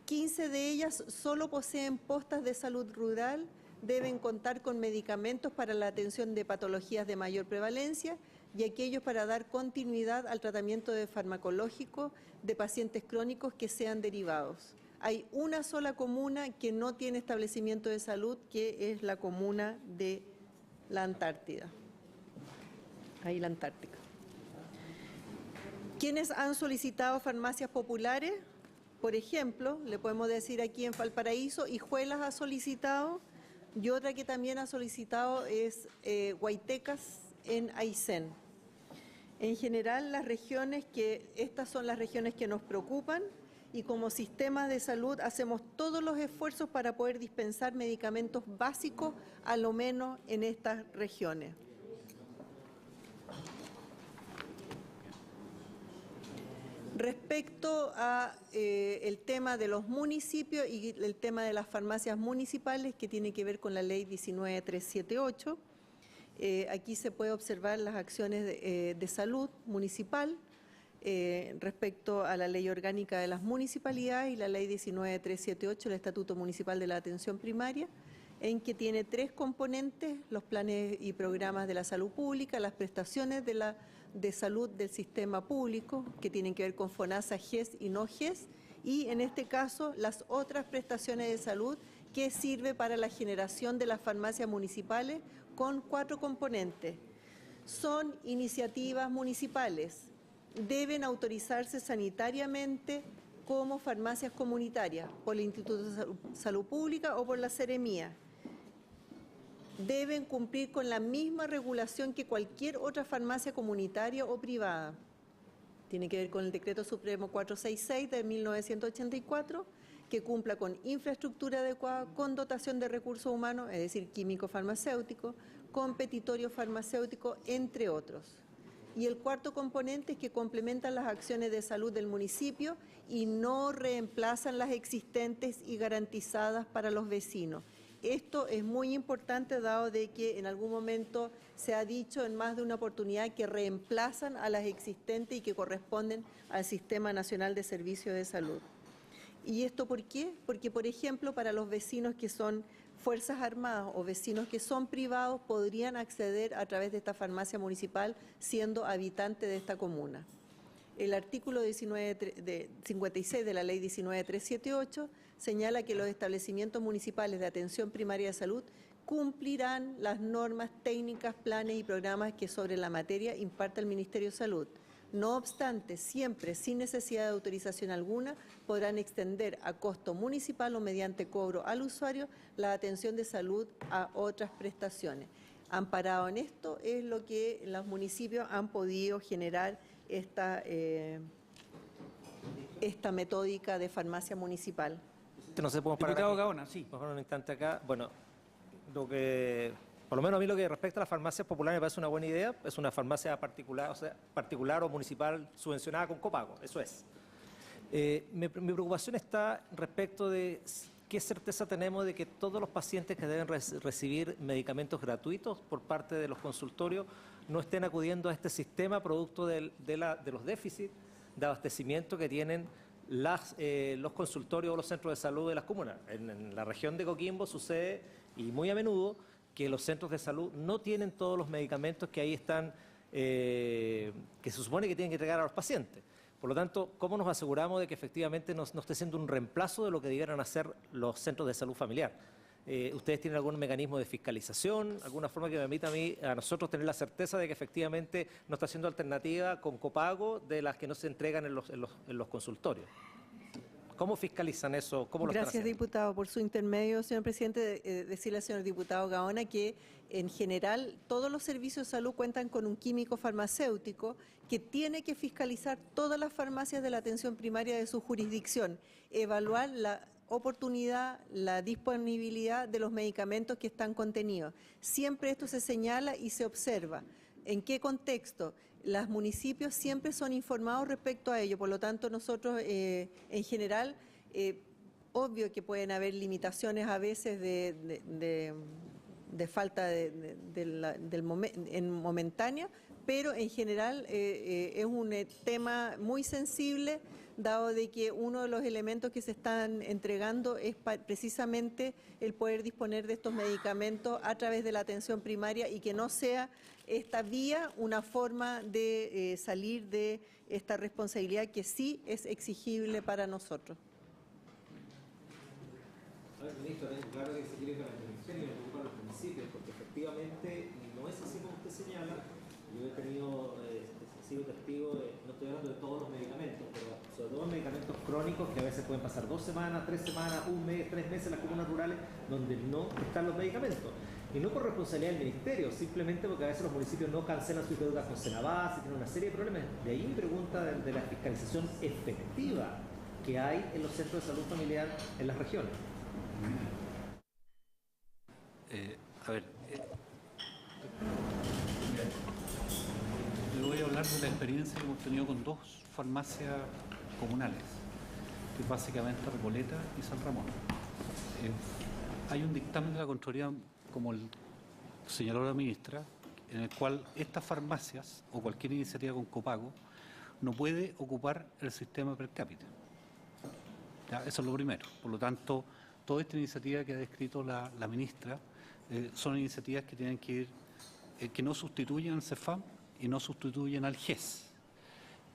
15 de ellas solo poseen postas de salud rural, deben contar con medicamentos para la atención de patologías de mayor prevalencia y aquellos para dar continuidad al tratamiento farmacológico de pacientes crónicos que sean derivados. Hay una sola comuna que no tiene establecimiento de salud, que es la comuna de la Antártida. Ahí la Antártica. ¿Quiénes han solicitado farmacias populares? Por ejemplo, le podemos decir aquí en Valparaíso, Hijuelas ha solicitado, y otra que también ha solicitado es Guaitecas en Aysén. En general, estas son las regiones que nos preocupan, y como sistema de salud hacemos todos los esfuerzos para poder dispensar medicamentos básicos, a lo menos en estas regiones. Respecto a el tema de los municipios y el tema de las farmacias municipales, que tiene que ver con la ley 19378, aquí se puede observar las acciones de salud municipal respecto a la ley orgánica de las municipalidades y la ley 19378, el Estatuto Municipal de la Atención Primaria, en que tiene 3 componentes: los planes y programas de la salud pública, las prestaciones de salud del sistema público, que tienen que ver con FONASA, GES y no GES, y en este caso las otras prestaciones de salud que sirve para la generación de las farmacias municipales, con 4 componentes. Son iniciativas municipales, deben autorizarse sanitariamente como farmacias comunitarias por el Instituto de Salud Pública o por la Seremía. Deben cumplir con la misma regulación que cualquier otra farmacia comunitaria o privada. Tiene que ver con el Decreto Supremo 466 de 1984, que cumpla con infraestructura adecuada, con dotación de recursos humanos, es decir, químico farmacéutico, competitorio farmacéutico, entre otros. Y el 4º componente es que complementan las acciones de salud del municipio y no reemplazan las existentes y garantizadas para los vecinos. Esto es muy importante, dado de que en algún momento se ha dicho en más de una oportunidad que reemplazan a las existentes y que corresponden al Sistema Nacional de Servicios de Salud. ¿Y esto por qué? Porque, por ejemplo, para los vecinos que son Fuerzas Armadas o vecinos que son privados podrían acceder a través de esta farmacia municipal siendo habitante de esta comuna. El artículo 56 de la ley 19378 señala que los establecimientos municipales de atención primaria de salud cumplirán las normas técnicas, planes y programas que sobre la materia imparte el Ministerio de Salud. No obstante, siempre sin necesidad de autorización alguna, podrán extender a costo municipal o mediante cobro al usuario la atención de salud a otras prestaciones. Amparado en esto es lo que los municipios han podido generar esta esta metódica de farmacia municipal. No sé, podemos parar Diputado aquí. Gaona, sí. Vamos a parar un instante acá. Bueno, por lo menos a mí lo que respecta a las farmacias populares me parece una buena idea. Es una farmacia particular, o sea, particular o municipal subvencionada con copago, eso es. Mi preocupación está respecto de qué certeza tenemos de que todos los pacientes que deben recibir medicamentos gratuitos por parte de los consultorios no estén acudiendo a este sistema producto de los déficits de abastecimiento que tienen los consultorios o los centros de salud de las comunas. En la región de Coquimbo sucede, y muy a menudo, que los centros de salud no tienen todos los medicamentos que ahí están, que se supone que tienen que entregar a los pacientes. Por lo tanto, ¿cómo nos aseguramos de que efectivamente no esté siendo un reemplazo de lo que debieran hacer los centros de salud familiar? ¿Ustedes tienen algún mecanismo de fiscalización, alguna forma que permita a nosotros tener la certeza de que efectivamente no está siendo alternativa con copago de las que no se entregan en los consultorios? ¿Cómo fiscalizan eso? ¿Cómo lo están Gracias, haciendo? diputado, por su intermedio, señor presidente. Decirle al señor diputado Gaona que, en general, todos los servicios de salud cuentan con un químico farmacéutico que tiene que fiscalizar todas las farmacias de la atención primaria de su jurisdicción, evaluar la oportunidad, la disponibilidad de los medicamentos que están contenidos. Siempre esto se señala y se observa. ¿En qué contexto? Los municipios siempre son informados respecto a ello, por lo tanto nosotros en general, obvio que pueden haber limitaciones a veces de falta momentánea, pero en general es un tema muy sensible, dado de que uno de los elementos que se están entregando es precisamente el poder disponer de estos medicamentos a través de la atención primaria y que no sea esta vía una forma de salir de esta responsabilidad que sí es exigible para nosotros. Ministro, tengo claro que se quiere para la intervención y me preocupa los municipios, porque efectivamente no es así como usted señala. Yo he sido testigo no estoy hablando de todos los medicamentos, pero sobre todo medicamentos crónicos que a veces pueden pasar 2 semanas, 3 semanas, 1 mes, 3 meses en las comunas rurales donde no están los medicamentos. Y no por responsabilidad del ministerio, simplemente porque a veces los municipios no cancelan sus deudas con Senabas y tienen una serie de problemas. De ahí mi pregunta de la fiscalización efectiva que hay en los centros de salud familiar en las regiones. Le voy a hablar de la experiencia que hemos tenido con 2 farmacias comunales, que es básicamente Recoleta y San Ramón. Hay un dictamen de la Contraloría, como señaló la ministra, en el cual estas farmacias o cualquier iniciativa con copago no puede ocupar el sistema per cápita. ¿Ya? Eso es lo primero. Por lo tanto, toda esta iniciativa que ha descrito la ministra son iniciativas que tienen que ir, que no sustituyen al CEFAM y no sustituyen al GES.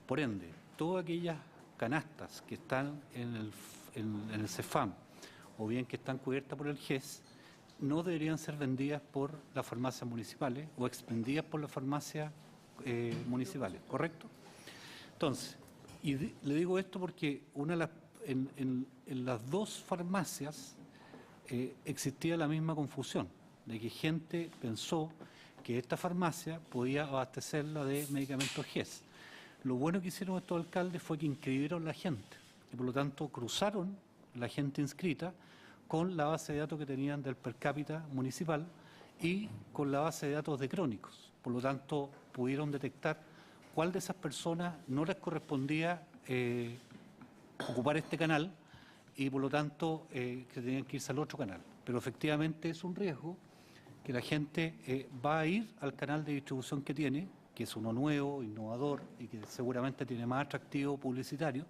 Por ende, todas aquellas canastas que están en el CEFAM o bien que están cubiertas por el GES no deberían ser vendidas por las farmacias municipales o expendidas por las farmacias municipales, ¿correcto? Entonces, y le digo esto porque en las 2 farmacias existía la misma confusión, de que gente pensó que esta farmacia podía abastecerla de medicamentos GES. Lo bueno que hicieron estos alcaldes fue que inscribieron la gente y por lo tanto cruzaron la gente inscrita con la base de datos que tenían del per cápita municipal y con la base de datos de crónicos. Por lo tanto, pudieron detectar cuál de esas personas no les correspondía ocupar este canal y por lo tanto que tenían que irse al otro canal. Pero efectivamente es un riesgo que la gente va a ir al canal de distribución que tiene, que es uno nuevo, innovador y que seguramente tiene más atractivo publicitario,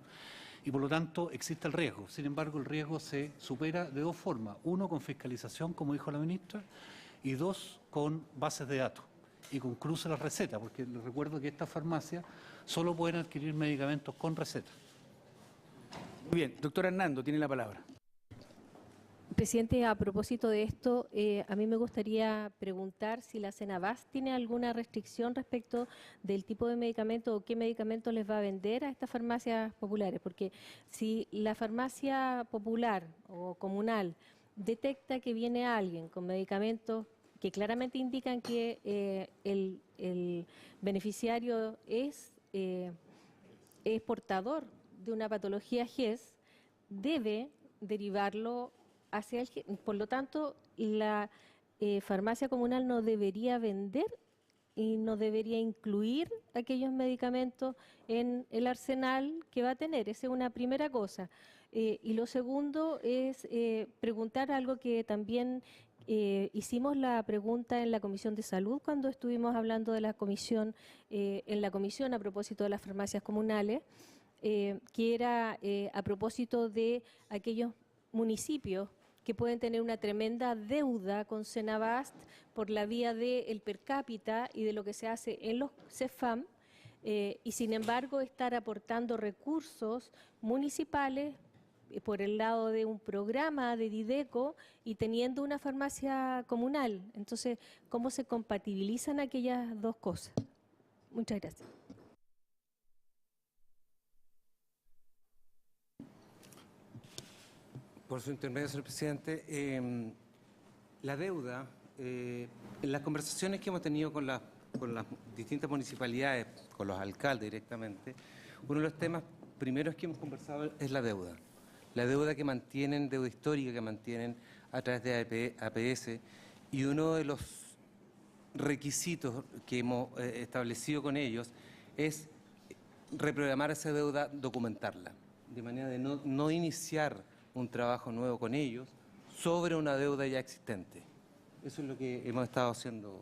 y por lo tanto existe el riesgo. Sin embargo, el riesgo se supera de 2 formas. 1, con fiscalización, como dijo la ministra, y 2, con bases de datos y con cruce de las recetas, porque les recuerdo que estas farmacias solo pueden adquirir medicamentos con receta. Muy bien, doctor Hernando, tiene la palabra. Presidente, a propósito de esto, a mí me gustaría preguntar si la Senabas tiene alguna restricción respecto del tipo de medicamento o qué medicamento les va a vender a estas farmacias populares, porque si la farmacia popular o comunal detecta que viene alguien con medicamentos que claramente indican que el beneficiario es portador de una patología GES debe derivarlo hacia el GES. Por lo tanto, la farmacia comunal no debería vender y no debería incluir aquellos medicamentos en el arsenal que va a tener. Esa es una primera cosa. Y lo segundo es preguntar algo que también hicimos la pregunta en la Comisión de Salud cuando estuvimos hablando de la comisión, en la comisión a propósito de las farmacias comunales, que era a propósito de aquellos municipios que pueden tener una tremenda deuda con Senabast por la vía del per cápita y de lo que se hace en los CEFAM, y sin embargo estar aportando recursos municipales por el lado de un programa de Dideco y teniendo una farmacia comunal. Entonces, ¿cómo se compatibilizan aquellas dos cosas? Muchas gracias. Por su intermedio, señor presidente, la deuda, en las conversaciones que hemos tenido con las distintas municipalidades, con los alcaldes directamente, uno de los temas primeros que hemos conversado es la deuda. La deuda que mantienen, deuda histórica que mantienen a través de APS, y uno de los requisitos que hemos establecido con ellos es reprogramar esa deuda, documentarla, de manera de no iniciar un trabajo nuevo con ellos sobre una deuda ya existente. Eso es lo que hemos estado haciendo,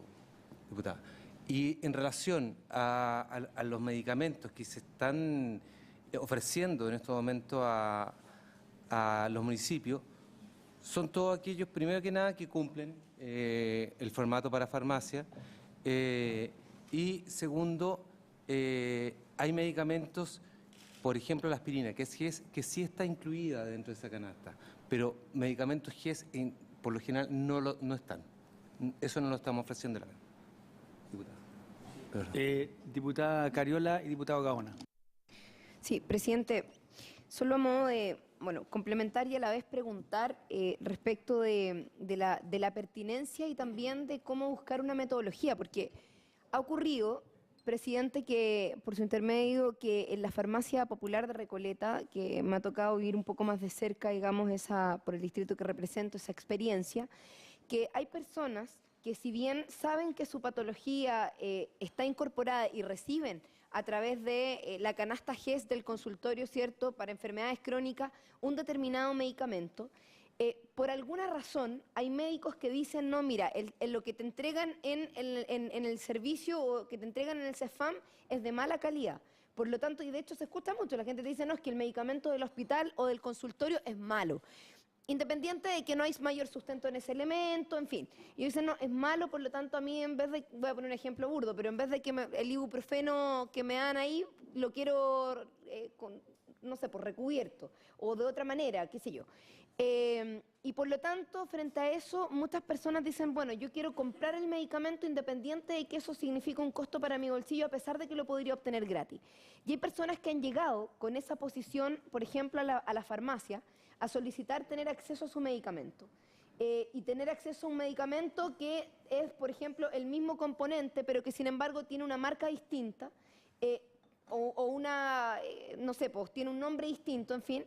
diputada. Y en relación a los medicamentos que se están ofreciendo en estos momentos a los municipios, son todos aquellos, primero que nada, que cumplen el formato para farmacia, y segundo, hay medicamentos, por ejemplo la aspirina, que sí está incluida dentro de esa canasta, pero medicamentos GES por lo general no están. Eso no lo estamos ofreciendo, diputada. Diputada Cariola y diputado Gaona. Sí, presidente, solo a modo de complementar y a la vez preguntar respecto de la pertinencia y también de cómo buscar una metodología, porque ha ocurrido, presidente, que por su intermedio, que en la farmacia popular de Recoleta, que me ha tocado vivir un poco más de cerca, digamos, por el distrito que represento, esa experiencia, que hay personas que si bien saben que su patología está incorporada y reciben a través de la canasta GES del consultorio, ¿cierto?, para enfermedades crónicas, un determinado medicamento, por alguna razón hay médicos que dicen, no, mira, lo que te entregan en el servicio o que te entregan en el CEFAM es de mala calidad. Por lo tanto, y de hecho se escucha mucho, la gente te dice, no, es que el medicamento del hospital o del consultorio es malo. Independiente de que no hay mayor sustento en ese elemento, en fin. Y dicen, no, es malo, por lo tanto a mí en vez de, voy a poner un ejemplo burdo, pero en vez de que el ibuprofeno que me dan ahí, lo quiero, no sé, por recubierto, o de otra manera, qué sé yo. Y por lo tanto, frente a eso, muchas personas dicen, bueno, yo quiero comprar el medicamento independiente de que eso significa un costo para mi bolsillo, a pesar de que lo podría obtener gratis. Y hay personas que han llegado con esa posición, por ejemplo, a la farmacia, a solicitar tener acceso a su medicamento. Y tener acceso a un medicamento que es, por ejemplo, el mismo componente, pero que sin embargo tiene una marca distinta, o una, no sé, pues tiene un nombre distinto, en fin,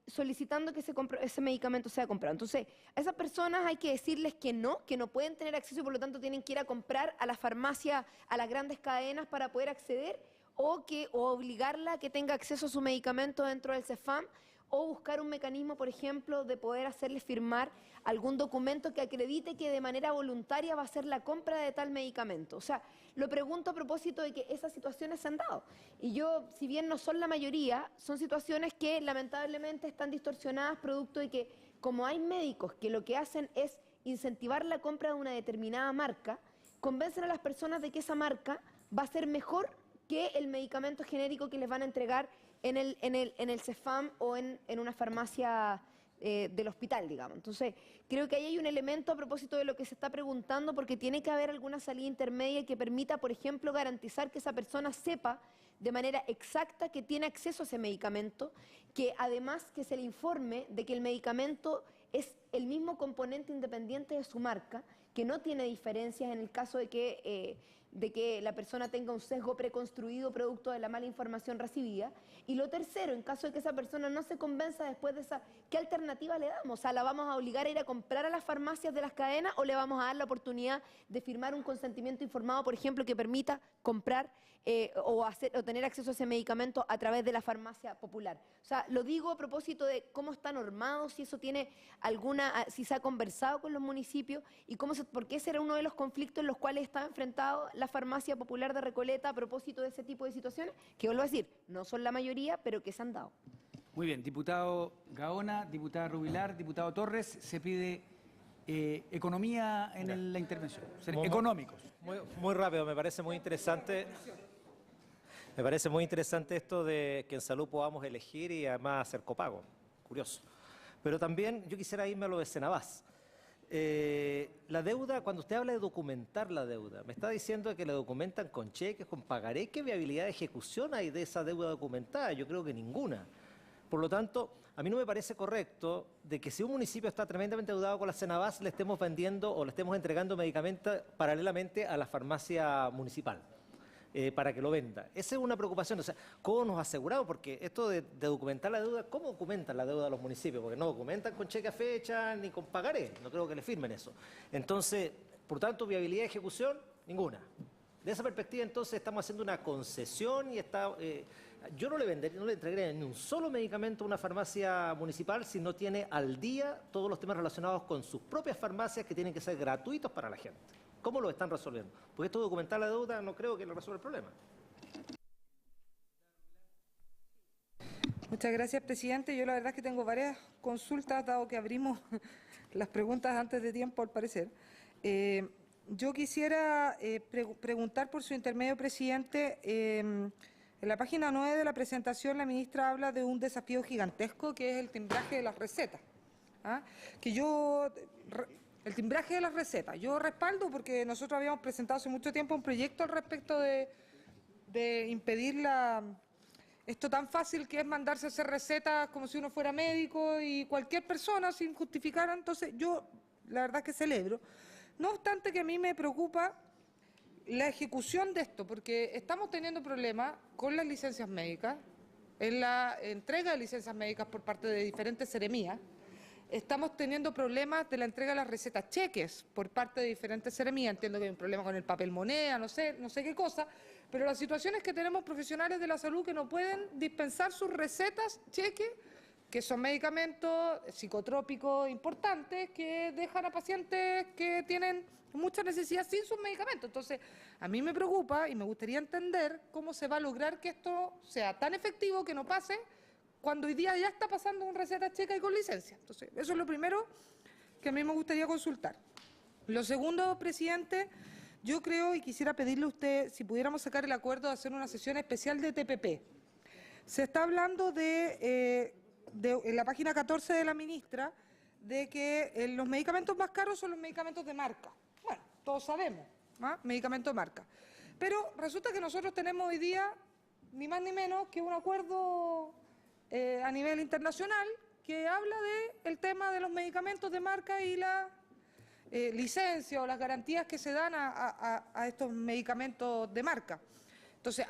solicitando que ese medicamento sea comprado. Entonces, a esas personas hay que decirles que no pueden tener acceso y por lo tanto tienen que ir a comprar a la farmacia, a las grandes cadenas para poder acceder, o obligarla a que tenga acceso a su medicamento dentro del CEFAM, o buscar un mecanismo, por ejemplo, de poder hacerle firmar algún documento que acredite que de manera voluntaria va a hacer la compra de tal medicamento. O sea, lo pregunto a propósito de que esas situaciones se han dado. Y yo, si bien no son la mayoría, son situaciones que lamentablemente están distorsionadas producto de que, como hay médicos que lo que hacen es incentivar la compra de una determinada marca, convencen a las personas de que esa marca va a ser mejor que el medicamento genérico que les van a entregar en el CEFAM o en una farmacia del hospital, digamos. Entonces, creo que ahí hay un elemento a propósito de lo que se está preguntando, porque tiene que haber alguna salida intermedia que permita, por ejemplo, garantizar que esa persona sepa de manera exacta que tiene acceso a ese medicamento, que además que se le informe de que el medicamento es el mismo componente independiente de su marca, que no tiene diferencias en el caso de que de que la persona tenga un sesgo preconstruido producto de la mala información recibida. Y lo tercero, en caso de que esa persona no se convenza después de esa, ¿qué alternativa le damos? O sea, ¿la vamos a obligar a ir a comprar a las farmacias de las cadenas o le vamos a dar la oportunidad de firmar un consentimiento informado, por ejemplo, que permita comprar o tener acceso a ese medicamento a través de la farmacia popular? O sea, lo digo a propósito de cómo está normado, si eso tiene si se ha conversado con los municipios y porque ese era uno de los conflictos en los cuales estaba enfrentado la farmacia popular de Recoleta a propósito de ese tipo de situaciones, que vuelvo a decir, no son la mayoría, pero que se han dado. Muy bien, diputado Gaona, diputada Rubilar, diputado Torres, se pide economía en la intervención, económicos. Muy rápido, me parece muy interesante. Me parece muy interesante esto de que en salud podamos elegir y además hacer copago. Curioso. Pero también yo quisiera irme a lo de Senabás. La deuda, cuando usted habla de documentar la deuda, me está diciendo que la documentan con cheques, con pagaré. ¿Qué viabilidad de ejecución hay de esa deuda documentada? Yo creo que ninguna. Por lo tanto, a mí no me parece correcto de que si un municipio está tremendamente endeudado con la Senabás, le estemos vendiendo o le estemos entregando medicamentos paralelamente a la farmacia municipal. Para que lo venda. Esa es una preocupación. O sea, ¿cómo nos aseguramos? Porque esto de documentar la deuda, ¿cómo documentan la deuda de los municipios? Porque no documentan con cheque a fecha ni con pagaré. No creo que le firmen eso. Entonces, por tanto, viabilidad de ejecución, ninguna. De esa perspectiva, entonces, estamos haciendo una concesión y yo no le entregaría ni un solo medicamento a una farmacia municipal si no tiene al día todos los temas relacionados con sus propias farmacias que tienen que ser gratuitos para la gente. ¿Cómo lo están resolviendo? Porque esto de documentar la deuda no creo que lo resuelva el problema. Muchas gracias, presidente. Yo la verdad es que tengo varias consultas, dado que abrimos las preguntas antes de tiempo, al parecer. Yo quisiera preguntar por su intermedio, presidente. En la página 9 de la presentación, la ministra habla de un desafío gigantesco, que es el timbraje de las recetas. El timbraje de las recetas. Yo respaldo porque nosotros habíamos presentado hace mucho tiempo un proyecto al respecto de impedir esto tan fácil que es mandarse a hacer recetas como si uno fuera médico y cualquier persona sin justificar. Entonces yo la verdad que celebro. No obstante que a mí me preocupa la ejecución de esto, porque estamos teniendo problemas con las licencias médicas, en la entrega de licencias médicas por parte de diferentes seremías. Estamos teniendo problemas de la entrega de las recetas cheques por parte de diferentes seremías. Entiendo que hay un problema con el papel moneda, no sé qué cosa, pero la situación es que tenemos profesionales de la salud que no pueden dispensar sus recetas cheques, que son medicamentos psicotrópicos importantes que dejan a pacientes que tienen mucha necesidad sin sus medicamentos. Entonces, a mí me preocupa y me gustaría entender cómo se va a lograr que esto sea tan efectivo que no pase cuando hoy día ya está pasando con receta checa y con licencia. Entonces, eso es lo primero que a mí me gustaría consultar. Lo segundo, presidente, yo creo y quisiera pedirle a usted si pudiéramos sacar el acuerdo de hacer una sesión especial de TPP. Se está hablando en la página 14 de la ministra de que los medicamentos más caros son los medicamentos de marca. Bueno, todos sabemos, medicamentos de marca. Pero resulta que nosotros tenemos hoy día ni más ni menos que un acuerdo a nivel internacional que habla del tema de los medicamentos de marca y la licencia o las garantías que se dan a estos medicamentos de marca. Entonces,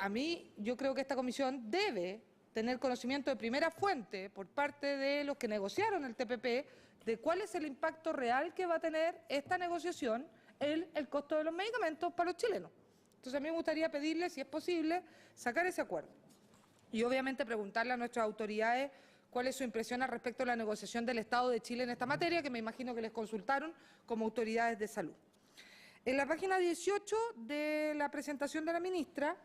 yo creo que esta comisión debe tener conocimiento de primera fuente por parte de los que negociaron el TPP de cuál es el impacto real que va a tener esta negociación en el costo de los medicamentos para los chilenos. Entonces, a mí me gustaría pedirle, si es posible, sacar ese acuerdo. Y obviamente preguntarle a nuestras autoridades cuál es su impresión al respecto de la negociación del Estado de Chile en esta materia, que me imagino que les consultaron como autoridades de salud. En la página 18 de la presentación de la ministra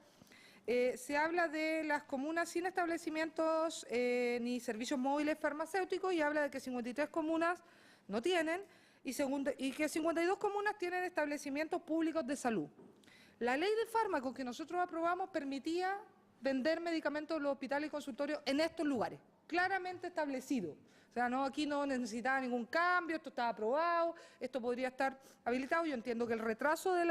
se habla de las comunas sin establecimientos ni servicios móviles farmacéuticos y habla de que 53 comunas no tienen y que 52 comunas tienen establecimientos públicos de salud. La ley de fármacos que nosotros aprobamos permitía vender medicamentos en los hospitales y consultorios en estos lugares, claramente establecido. O sea, aquí no necesitaba ningún cambio, esto estaba aprobado, esto podría estar habilitado. Yo entiendo que el retraso del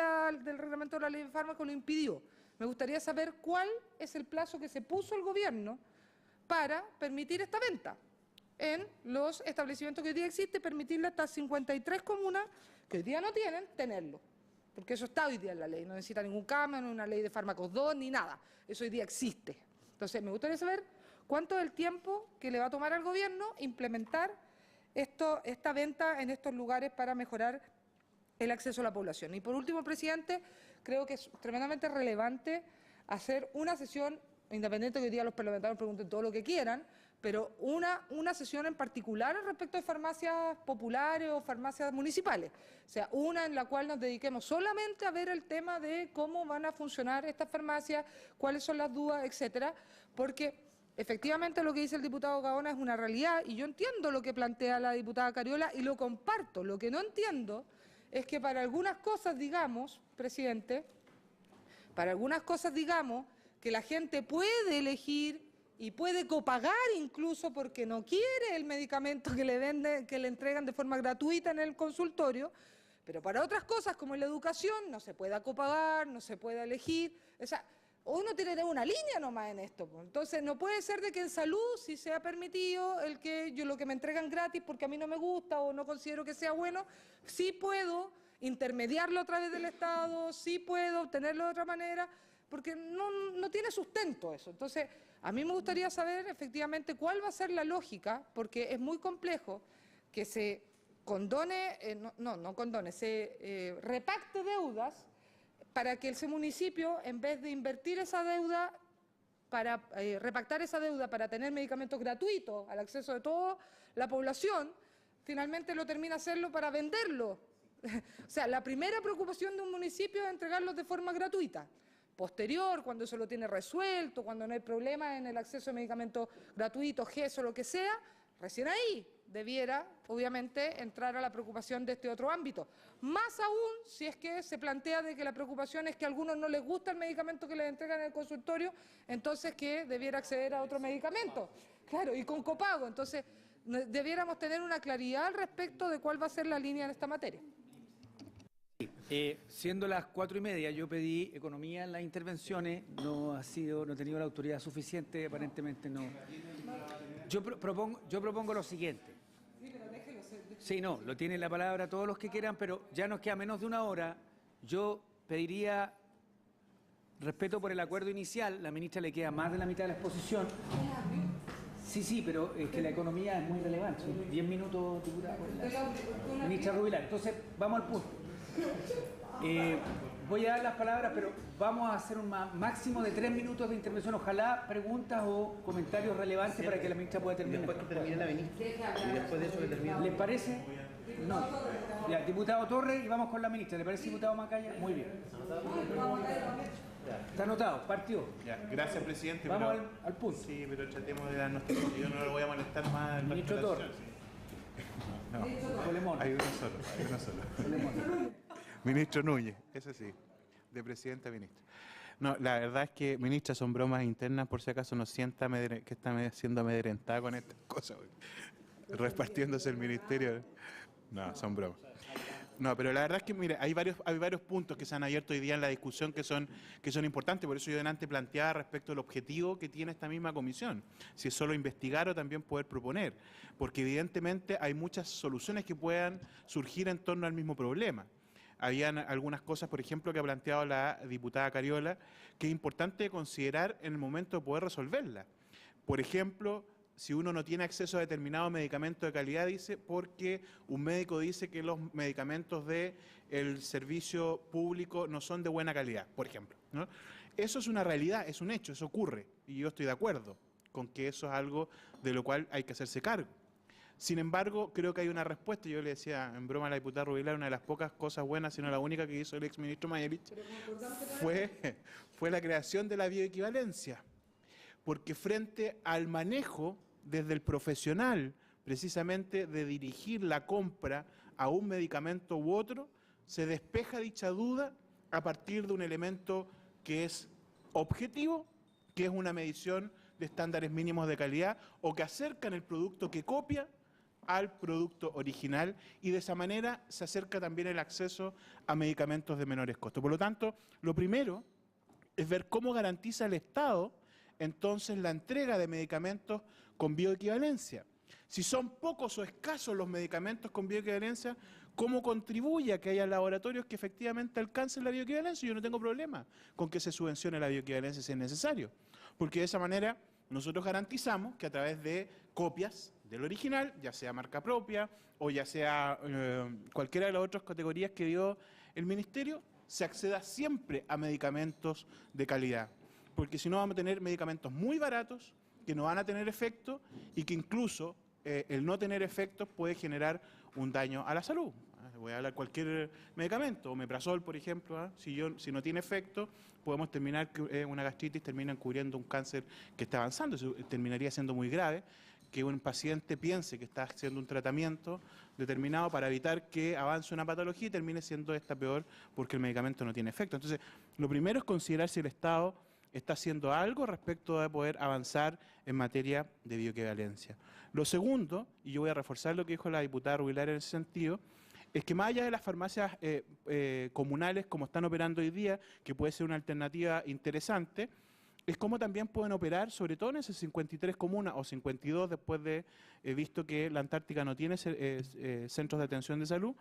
reglamento de la ley de fármacos lo impidió. Me gustaría saber cuál es el plazo que se puso el gobierno para permitir esta venta en los establecimientos que hoy día existen, permitirle hasta 53 comunas que hoy día no tienen, tenerlo. porque eso está hoy día en la ley, no necesita ningún cambio, no una ley de fármacos 2 ni nada, eso hoy día existe. Entonces, me gustaría saber cuánto es el tiempo que le va a tomar al gobierno implementar esta venta en estos lugares para mejorar el acceso a la población. Y por último, presidente, creo que es tremendamente relevante hacer una sesión, independiente que hoy día los parlamentarios pregunten todo lo que quieran, pero una sesión en particular respecto de farmacias populares o farmacias municipales. O sea, una en la cual nos dediquemos solamente a ver el tema de cómo van a funcionar estas farmacias, cuáles son las dudas, etcétera, porque efectivamente lo que dice el diputado Gaona es una realidad y yo entiendo lo que plantea la diputada Cariola y lo comparto. Lo que no entiendo es que para algunas cosas, digamos, presidente, para algunas cosas, digamos, que la gente puede elegir y puede copagar incluso porque no quiere el medicamento que le venden, que le entregan de forma gratuita en el consultorio, pero para otras cosas como en la educación no se puede copagar, no se puede elegir. O sea, uno tiene una línea nomás en esto. Entonces no puede ser de que en salud sí sea permitido lo que me entregan gratis porque a mí no me gusta o no considero que sea bueno, sí puedo intermediarlo a través del Estado, sí puedo obtenerlo de otra manera, porque no tiene sustento eso. Entonces, a mí me gustaría saber efectivamente cuál va a ser la lógica, porque es muy complejo que se condone, se repacte deudas para que ese municipio, en vez de invertir esa deuda, para repactar esa deuda para tener medicamentos gratuitos al acceso de toda la población, finalmente lo termina hacerlo para venderlo. O sea, la primera preocupación de un municipio es entregarlos de forma gratuita. Posterior, cuando eso lo tiene resuelto, cuando no hay problema en el acceso a medicamentos gratuitos, GES o lo que sea, recién ahí debiera, obviamente, entrar a la preocupación de este otro ámbito. Más aún si es que se plantea de que la preocupación es que a algunos no les gusta el medicamento que les entregan en el consultorio, entonces que debiera acceder a otro medicamento. Claro, y con copago. Entonces, debiéramos tener una claridad al respecto de cuál va a ser la línea en esta materia. Siendo las 4:30, yo pedí economía en las intervenciones, no he tenido la autoridad suficiente, aparentemente no. Yo propongo lo siguiente. Sí, no, lo tienen la palabra todos los que quieran, pero ya nos queda menos de una hora. Yo pediría respeto por el acuerdo inicial, la ministra le queda más de la mitad de la exposición. Sí, pero es que la economía es muy relevante, son 10 minutos, diputada, ministra Rubilar. Entonces, vamos al punto. Voy a dar las palabras, pero vamos a hacer un máximo de 3 minutos de intervención. Ojalá preguntas o comentarios relevantes para que la ministra pueda terminar. Después que termine la ministra y después de eso que termine. ¿Les parece? No. Ya, diputado Torres y vamos con la ministra. ¿Le parece, diputado Macaya? Muy bien. Está anotado, partió. Ya, gracias, presidente. Vamos al punto. Sí, pero tratemos de darnos tiempo. Yo no lo voy a molestar más. Ministro Torres. No, hay uno solo. Ministro Núñez, ese sí, de presidente a ministro. No, la verdad es que, ministra, son bromas internas, por si acaso no sienta que está siendo amedrentada con estas cosas, repartiéndose el ministerio. No, son bromas. No, pero la verdad es que, mire, hay varios puntos que se han abierto hoy día en la discusión que son importantes, por eso yo delante planteaba respecto al objetivo que tiene esta misma comisión, si es solo investigar o también poder proponer, porque evidentemente hay muchas soluciones que puedan surgir en torno al mismo problema. Habían algunas cosas, por ejemplo, que ha planteado la diputada Cariola, que es importante considerar en el momento de poder resolverla. Por ejemplo, si uno no tiene acceso a determinado medicamento de calidad, dice, porque un médico dice que los medicamentos del servicio público no son de buena calidad, por ejemplo, ¿no? Eso es una realidad, es un hecho, eso ocurre, y yo estoy de acuerdo con que eso es algo de lo cual hay que hacerse cargo. Sin embargo, creo que hay una respuesta. Yo le decía en broma a la diputada Rubilar, una de las pocas cosas buenas, sino la única que hizo el exministro Mayerich, fue la creación de la bioequivalencia. Porque frente al manejo desde el profesional, precisamente de dirigir la compra a un medicamento u otro, se despeja dicha duda a partir de un elemento que es objetivo, que es una medición de estándares mínimos de calidad o que acercan el producto que copia al producto original, y de esa manera se acerca también el acceso a medicamentos de menores costos. Por lo tanto, lo primero es ver cómo garantiza el Estado entonces la entrega de medicamentos con bioequivalencia. Si son pocos o escasos los medicamentos con bioequivalencia, cómo contribuye a que haya laboratorios que efectivamente alcancen la bioequivalencia. Yo no tengo problema con que se subvencione la bioequivalencia si es necesario, porque de esa manera nosotros garantizamos que a través de copias del original, ya sea marca propia o ya sea cualquiera de las otras categorías que dio el Ministerio, se acceda siempre a medicamentos de calidad, porque si no vamos a tener medicamentos muy baratos que no van a tener efecto y que incluso el no tener efectos puede generar un daño a la salud. Voy a hablar cualquier medicamento, omeprazol, por ejemplo, si no tiene efecto, podemos terminar que una gastritis termina encubriendo un cáncer que está avanzando, eso terminaría siendo muy grave que un paciente piense que está haciendo un tratamiento determinado para evitar que avance una patología y termine siendo esta peor porque el medicamento no tiene efecto. Entonces, lo primero es considerar si el Estado está haciendo algo respecto a poder avanzar en materia de bioequivalencia. Lo segundo, y yo voy a reforzar lo que dijo la diputada Rubilar en ese sentido, es que más allá de las farmacias comunales como están operando hoy día, que puede ser una alternativa interesante, es cómo también pueden operar, sobre todo en esas 53 comunas o 52 después de visto que la Antártica no tiene centros de atención de salud,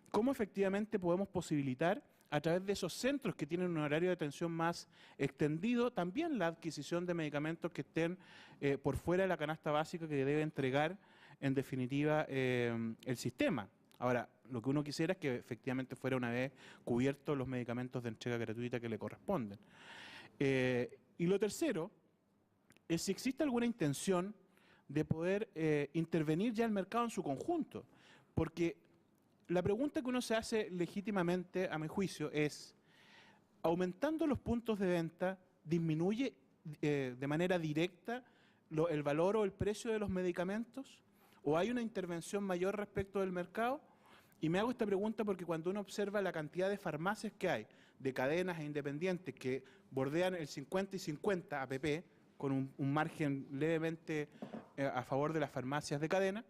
cómo efectivamente podemos posibilitar a través de esos centros que tienen un horario de atención más extendido, también la adquisición de medicamentos que estén por fuera de la canasta básica que debe entregar en definitiva el sistema. Ahora, lo que uno quisiera es que efectivamente fuera una vez cubiertos los medicamentos de entrega gratuita que le corresponden. Y lo tercero es si existe alguna intención de poder intervenir ya el mercado en su conjunto, porque la pregunta que uno se hace legítimamente, a mi juicio, es, ¿aumentando los puntos de venta disminuye de manera directa el valor o el precio de los medicamentos? ¿O hay una intervención mayor respecto del mercado? Y me hago esta pregunta porque cuando uno observa la cantidad de farmacias que hay, de cadenas e independientes que bordean el 50 y 50 APP, con un margen levemente a favor de las farmacias de cadena,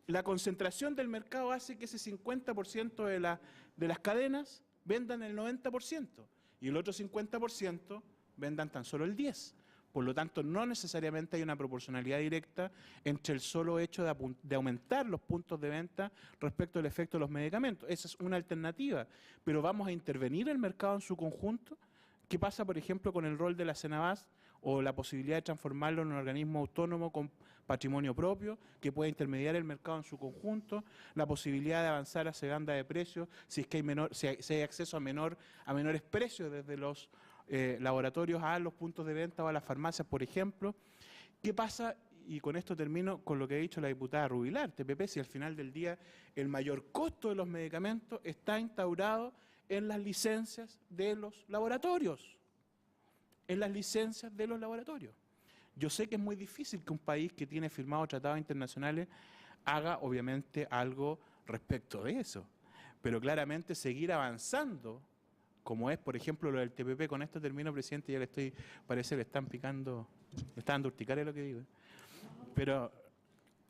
la concentración del mercado hace que ese 50% de las cadenas vendan el 90% y el otro 50% vendan tan solo el 10%. Por lo tanto, no necesariamente hay una proporcionalidad directa entre el solo hecho de aumentar los puntos de venta respecto al efecto de los medicamentos. Esa es una alternativa, pero vamos a intervenir el mercado en su conjunto. ¿Qué pasa, por ejemplo, con el rol de la Cenabast o la posibilidad de transformarlo en un organismo autónomo con patrimonio propio que pueda intermediar el mercado en su conjunto? La posibilidad de avanzar hacia banda de precios, si es que si hay acceso a menores precios desde los laboratorios a los puntos de venta o a las farmacias, por ejemplo. ¿Qué pasa? Y con esto termino con lo que ha dicho la diputada Rubilar, TPP, si al final del día el mayor costo de los medicamentos está instaurado en las licencias de los laboratorios. En las licencias de los laboratorios. Yo sé que es muy difícil que un país que tiene firmados tratados internacionales haga, obviamente, algo respecto de eso. Pero claramente seguir avanzando, como es, por ejemplo, lo del TPP, con esto termino, presidente, ya parece le están picando, le están dando urticaria lo que digo. Pero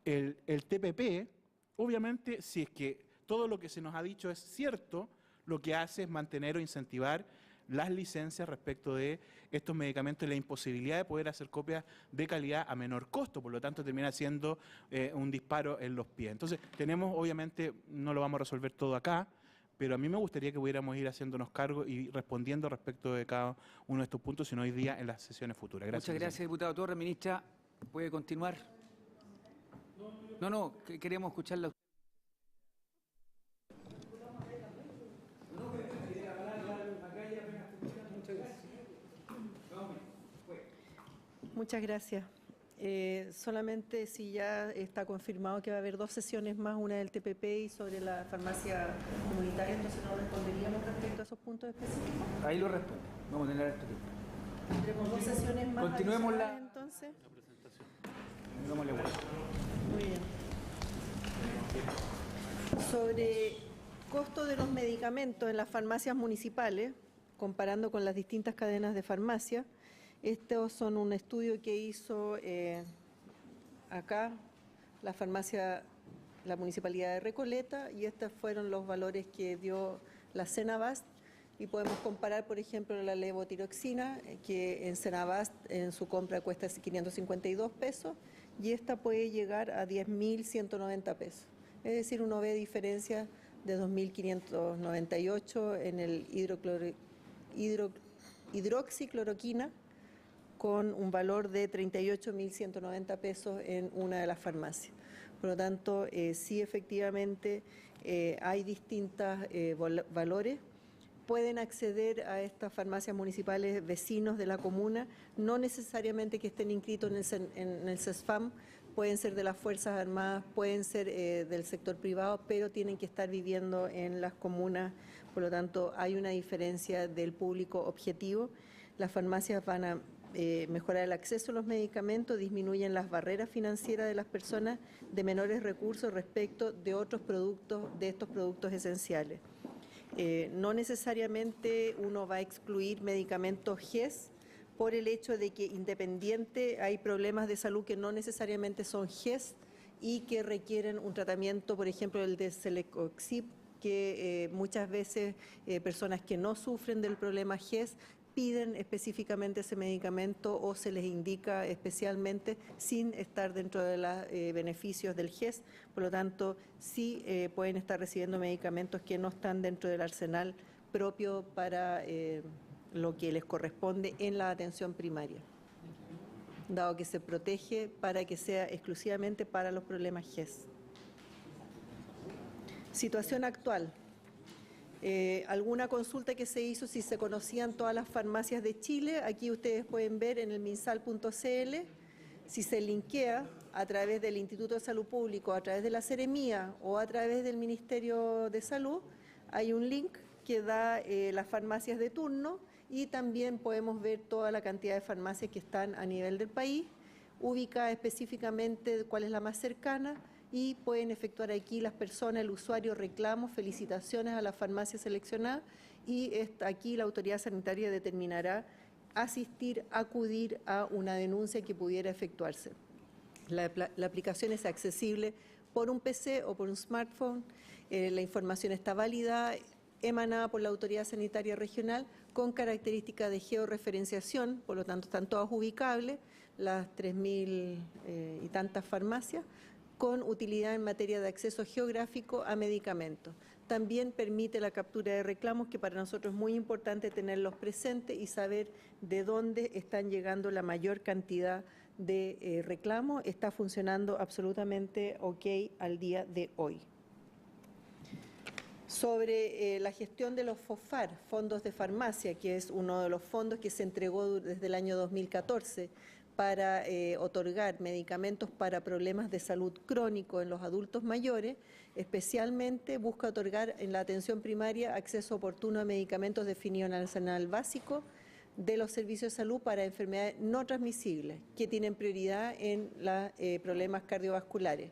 el TPP, obviamente, si es que todo lo que se nos ha dicho es cierto, lo que hace es mantener o incentivar las licencias respecto de estos medicamentos y la imposibilidad de poder hacer copias de calidad a menor costo, por lo tanto termina siendo un disparo en los pies. Entonces, tenemos, obviamente, no lo vamos a resolver todo acá, pero a mí me gustaría que pudiéramos ir haciéndonos cargo y respondiendo respecto de cada uno de estos puntos, sino hoy día en las sesiones futuras. Gracias. Muchas gracias, diputado Torres. Ministra, ¿puede continuar? No, queremos escucharla. Muchas gracias. Solamente si ya está confirmado que va a haber 2 sesiones más, una del TPP y sobre la farmacia comunitaria, entonces no responderíamos respecto a esos puntos específicos. Ahí lo responde. Vamos a tener esto tiempo. Tendremos 2 sesiones más. Continuemos la entonces. Dámosle vuelta. Muy bien. Sobre costo de los medicamentos en las farmacias municipales, comparando con las distintas cadenas de farmacia. Estos son un estudio que hizo acá la Municipalidad de Recoleta, y estos fueron los valores que dio la Cenabast, y podemos comparar, por ejemplo, la levotiroxina, que en Cenabast en su compra cuesta 552 pesos, y esta puede llegar a 10.190 pesos. Es decir, uno ve diferencias de 2.598 en el hidroxicloroquina, con un valor de 38.190 pesos en una de las farmacias. Por lo tanto, sí, efectivamente, hay distintos valores. Pueden acceder a estas farmacias municipales vecinos de la comuna, no necesariamente que estén inscritos en el CESFAM, pueden ser de las Fuerzas Armadas, pueden ser del sector privado, pero tienen que estar viviendo en las comunas. Por lo tanto, hay una diferencia del público objetivo. Las farmacias van a mejorar el acceso a los medicamentos, disminuyen las barreras financieras de las personas de menores recursos respecto de otros productos, de estos productos esenciales. No necesariamente uno va a excluir medicamentos GES por el hecho de que independiente hay problemas de salud que no necesariamente son GES y que requieren un tratamiento, por ejemplo, el de Celecoxib, que muchas veces personas que no sufren del problema GES piden específicamente ese medicamento o se les indica especialmente sin estar dentro de los beneficios del GES. Por lo tanto, sí pueden estar recibiendo medicamentos que no están dentro del arsenal propio para lo que les corresponde en la atención primaria, dado que se protege para que sea exclusivamente para los problemas GES. Situación actual. Alguna consulta que se hizo si se conocían todas las farmacias de Chile. Aquí ustedes pueden ver en el minsal.cl, si se linkea a través del Instituto de Salud Pública, a través de la Seremía o a través del Ministerio de Salud, hay un link que da las farmacias de turno y también podemos ver toda la cantidad de farmacias que están a nivel del país, ubicada específicamente cuál es la más cercana, y pueden efectuar aquí las personas, el usuario, reclamos, felicitaciones a la farmacia seleccionada, y aquí la autoridad sanitaria determinará asistir, acudir a una denuncia que pudiera efectuarse. La aplicación es accesible por un PC o por un smartphone, la información está válida, emanada por la autoridad sanitaria regional, con características de georreferenciación, por lo tanto están todas ubicables, las 3.000 y tantas farmacias, con utilidad en materia de acceso geográfico a medicamentos. También permite la captura de reclamos, que para nosotros es muy importante tenerlos presentes y saber de dónde están llegando la mayor cantidad de reclamos. Está funcionando absolutamente ok al día de hoy. Sobre la gestión de los FOFAR, fondos de farmacia, que es uno de los fondos que se entregó desde el año 2014, para otorgar medicamentos para problemas de salud crónico en los adultos mayores, especialmente busca otorgar en la atención primaria acceso oportuno a medicamentos definidos en el arsenal básico de los servicios de salud para enfermedades no transmisibles, que tienen prioridad en los problemas cardiovasculares.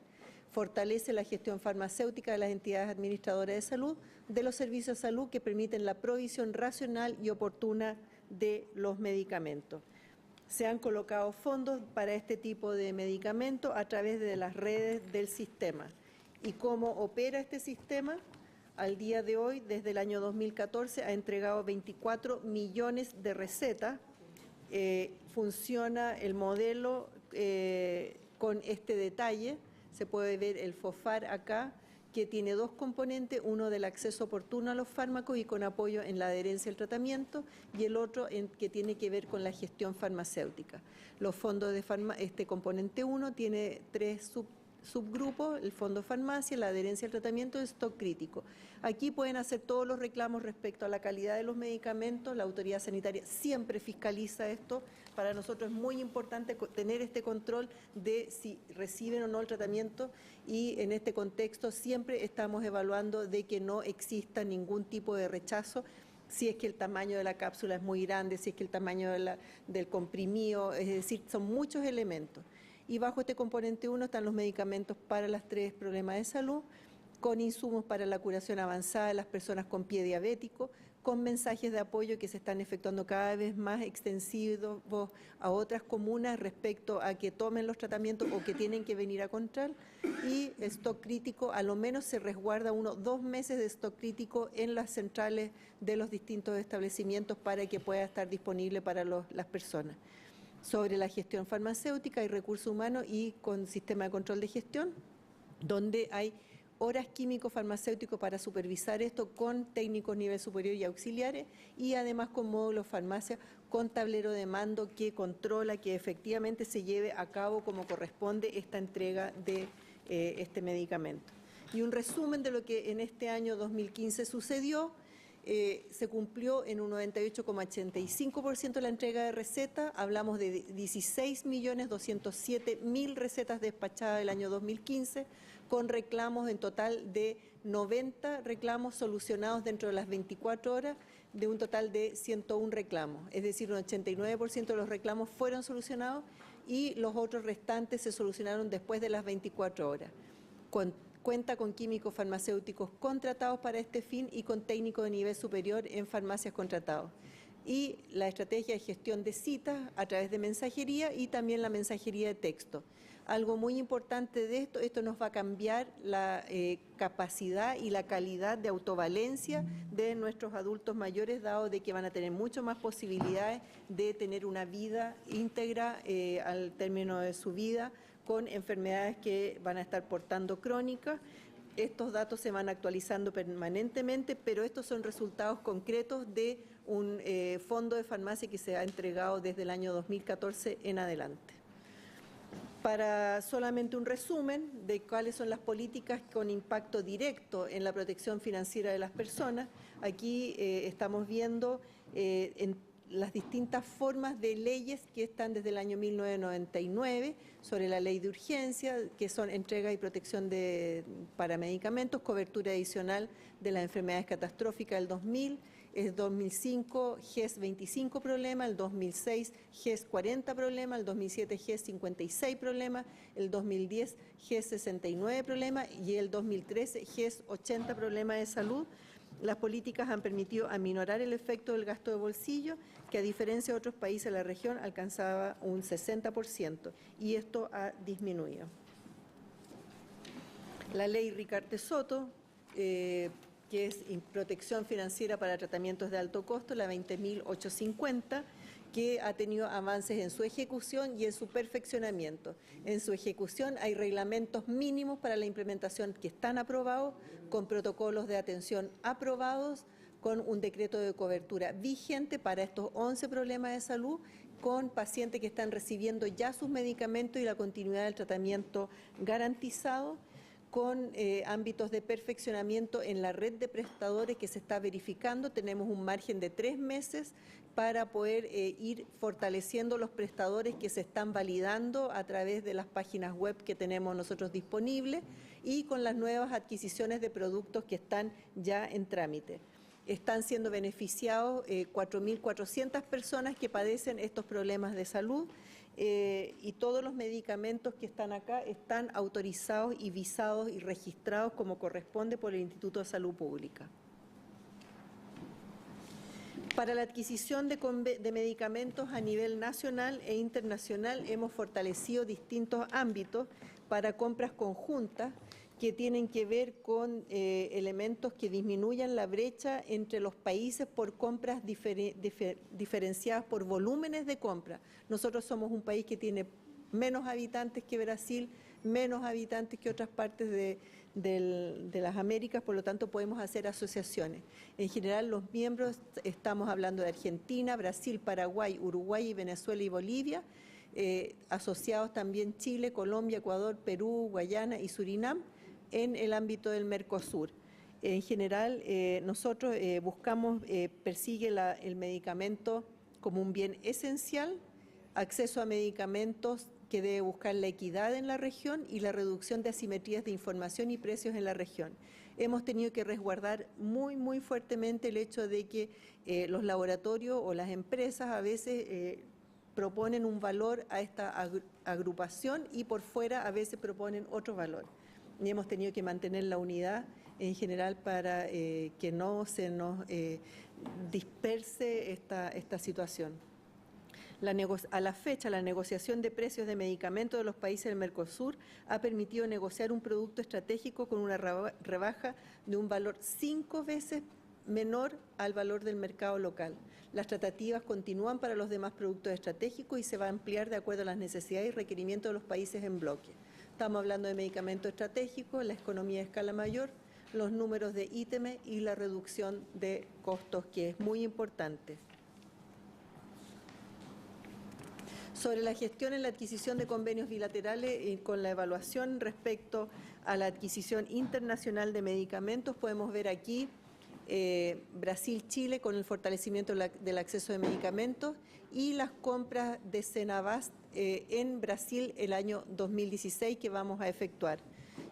Fortalece la gestión farmacéutica de las entidades administradoras de salud de los servicios de salud que permiten la provisión racional y oportuna de los medicamentos. Se han colocado fondos para este tipo de medicamentos a través de las redes del sistema. ¿Y cómo opera este sistema? Al día de hoy, desde el año 2014, ha entregado 24 millones de recetas. Funciona el modelo con este detalle. Se puede ver el FOFAR acá, que tiene dos componentes, uno del acceso oportuno a los fármacos y con apoyo en la adherencia al tratamiento, y el otro que tiene que ver con la gestión farmacéutica. Los fondos de este componente 1 tiene tres subgrupos: el fondo farmacia, la adherencia al tratamiento y stock crítico. Aquí pueden hacer todos los reclamos respecto a la calidad de los medicamentos. La autoridad sanitaria siempre fiscaliza esto. Para nosotros es muy importante tener este control de si reciben o no el tratamiento, y en este contexto siempre estamos evaluando de que no exista ningún tipo de rechazo, si es que el tamaño de la cápsula es muy grande, si es que el tamaño del comprimido, es decir, son muchos elementos. Y bajo este componente 1 están los medicamentos para los 3 problemas de salud, con insumos para la curación avanzada de las personas con pie diabético, con mensajes de apoyo que se están efectuando cada vez más extensivos a otras comunas respecto a que tomen los tratamientos o que tienen que venir a control, y stock crítico, a lo menos se resguarda 2 meses de stock crítico en las centrales de los distintos establecimientos para que pueda estar disponible para las personas. Sobre la gestión farmacéutica y recursos humanos y con sistema de control de gestión, donde hay horas químico-farmacéuticos para supervisar esto con técnicos nivel superior y auxiliares, y además con módulos farmacia con tablero de mando que controla que efectivamente se lleve a cabo como corresponde esta entrega de este medicamento. Y un resumen de lo que en este año 2015 sucedió. Se cumplió en un 98,85% la entrega de recetas. Hablamos de 16.207.000 recetas despachadas el año 2015, con reclamos en total de 90 reclamos solucionados dentro de las 24 horas, de un total de 101 reclamos. Es decir, un 89% de los reclamos fueron solucionados y los otros restantes se solucionaron después de las 24 horas. Cuenta con químicos farmacéuticos contratados para este fin y con técnicos de nivel superior en farmacias contratados. Y la estrategia de gestión de citas a través de mensajería y también la mensajería de texto. Algo muy importante de esto nos va a cambiar la capacidad y la calidad de autovalencia de nuestros adultos mayores, dado de que van a tener mucho más posibilidades de tener una vida íntegra al término de su vida, con enfermedades que van a estar portando crónicas. Estos datos se van actualizando permanentemente, pero estos son resultados concretos de un fondo de farmacia que se ha entregado desde el año 2014 en adelante. Para solamente un resumen de cuáles son las políticas con impacto directo en la protección financiera de las personas, aquí estamos viendo en las distintas formas de leyes que están desde el año 1999, sobre la ley de urgencia, que son entrega y protección para medicamentos, cobertura adicional de las enfermedades catastróficas del 2000, el 2005 GES 25 problemas, el 2006 GES 40 problemas, el 2007 GES 56 problemas, el 2010 GES 69 problemas y el 2013 GES 80 problemas de salud. Las políticas han permitido aminorar el efecto del gasto de bolsillo, que a diferencia de otros países de la región alcanzaba un 60%, y esto ha disminuido. La ley Ricarte Soto, que es protección financiera para tratamientos de alto costo, la 20.850, que ha tenido avances en su ejecución y en su perfeccionamiento. En su ejecución hay reglamentos mínimos para la implementación que están aprobados, con protocolos de atención aprobados, con un decreto de cobertura vigente para estos 11 problemas de salud, con pacientes que están recibiendo ya sus medicamentos y la continuidad del tratamiento garantizado, con ámbitos de perfeccionamiento en la red de prestadores que se está verificando. Tenemos un margen de 3 meses para poder ir fortaleciendo los prestadores que se están validando a través de las páginas web que tenemos nosotros disponibles y con las nuevas adquisiciones de productos que están ya en trámite. Están siendo beneficiados 4.400 personas que padecen estos problemas de salud. Y todos los medicamentos que están acá están autorizados y visados y registrados como corresponde por el Instituto de Salud Pública. Para la adquisición de medicamentos a nivel nacional e internacional hemos fortalecido distintos ámbitos para compras conjuntas que tienen que ver con elementos que disminuyan la brecha entre los países por compras diferenciadas por volúmenes de compra. Nosotros somos un país que tiene menos habitantes que Brasil, menos habitantes que otras partes de las Américas, por lo tanto podemos hacer asociaciones. En general los miembros, estamos hablando de Argentina, Brasil, Paraguay, Uruguay, Venezuela y Bolivia, asociados también Chile, Colombia, Ecuador, Perú, Guayana y Surinam, en el ámbito del Mercosur. En general, nosotros persigue el medicamento como un bien esencial, acceso a medicamentos que debe buscar la equidad en la región y la reducción de asimetrías de información y precios en la región. Hemos tenido que resguardar muy fuertemente el hecho de que los laboratorios o las empresas a veces proponen un valor a esta agrupación y por fuera a veces proponen otro valor. Y hemos tenido que mantener la unidad en general para que no se nos disperse esta situación. A la fecha, la negociación de precios de medicamentos de los países del Mercosur ha permitido negociar un producto estratégico con una rebaja de un valor 5 veces menor al valor del mercado local. Las tratativas continúan para los demás productos estratégicos y se va a ampliar de acuerdo a las necesidades y requerimientos de los países en bloque. Estamos hablando de medicamentos estratégicos, la economía de escala mayor, los números de ítems y la reducción de costos, que es muy importante. Sobre la gestión en la adquisición de convenios bilaterales y con la evaluación respecto a la adquisición internacional de medicamentos, podemos ver aquí Brasil-Chile con el fortalecimiento del acceso de medicamentos y las compras de Senabast en Brasil el año 2016 que vamos a efectuar.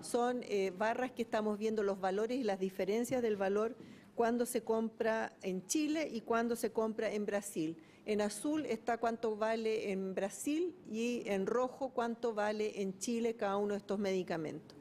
Son barras que estamos viendo los valores y las diferencias del valor cuando se compra en Chile y cuando se compra en Brasil. En azul está cuánto vale en Brasil y en rojo cuánto vale en Chile cada uno de estos medicamentos.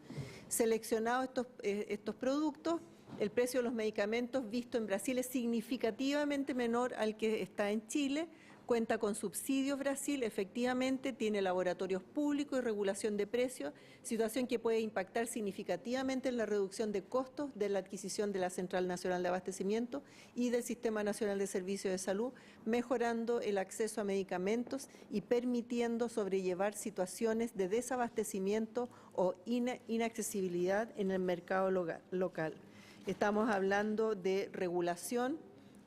Seleccionados estos productos, el precio de los medicamentos visto en Brasil es significativamente menor al que está en Chile. Cuenta con subsidios Brasil, efectivamente, tiene laboratorios públicos y regulación de precios, situación que puede impactar significativamente en la reducción de costos de la adquisición de la Central Nacional de Abastecimiento y del Sistema Nacional de Servicios de Salud, mejorando el acceso a medicamentos y permitiendo sobrellevar situaciones de desabastecimiento o inaccesibilidad en el mercado local. Estamos hablando de regulación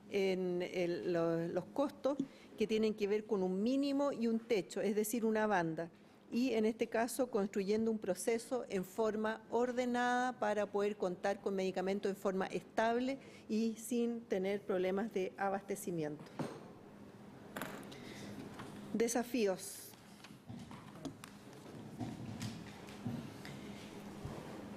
en los costos que tienen que ver con un mínimo y un techo, es decir, una banda. Y en este caso construyendo un proceso en forma ordenada para poder contar con medicamentos en forma estable y sin tener problemas de abastecimiento. Desafíos.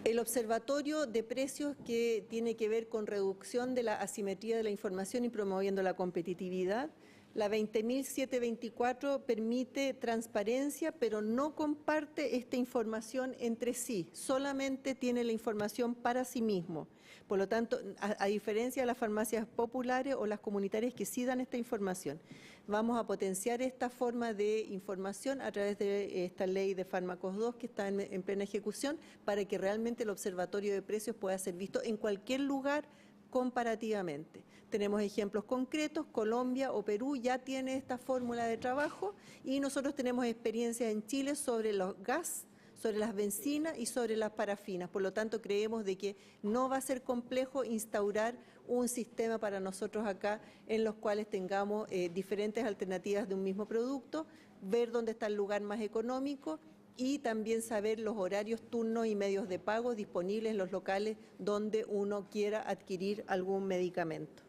El observatorio de precios que tiene que ver con reducción de la asimetría de la información y promoviendo la competitividad. La 20.724 permite transparencia, pero no comparte esta información entre sí, solamente tiene la información para sí mismo. Por lo tanto, a diferencia de las farmacias populares o las comunitarias que sí dan esta información, vamos a potenciar esta forma de información a través de esta ley de fármacos 2 que está en plena ejecución para que realmente el observatorio de precios pueda ser visto en cualquier lugar comparativamente. Tenemos ejemplos concretos, Colombia o Perú ya tiene esta fórmula de trabajo y nosotros tenemos experiencia en Chile sobre los gas, sobre las bencinas y sobre las parafinas. Por lo tanto, creemos de que no va a ser complejo instaurar un sistema para nosotros acá en los cuales tengamos diferentes alternativas de un mismo producto, ver dónde está el lugar más económico y también saber los horarios, turnos y medios de pago disponibles en los locales donde uno quiera adquirir algún medicamento.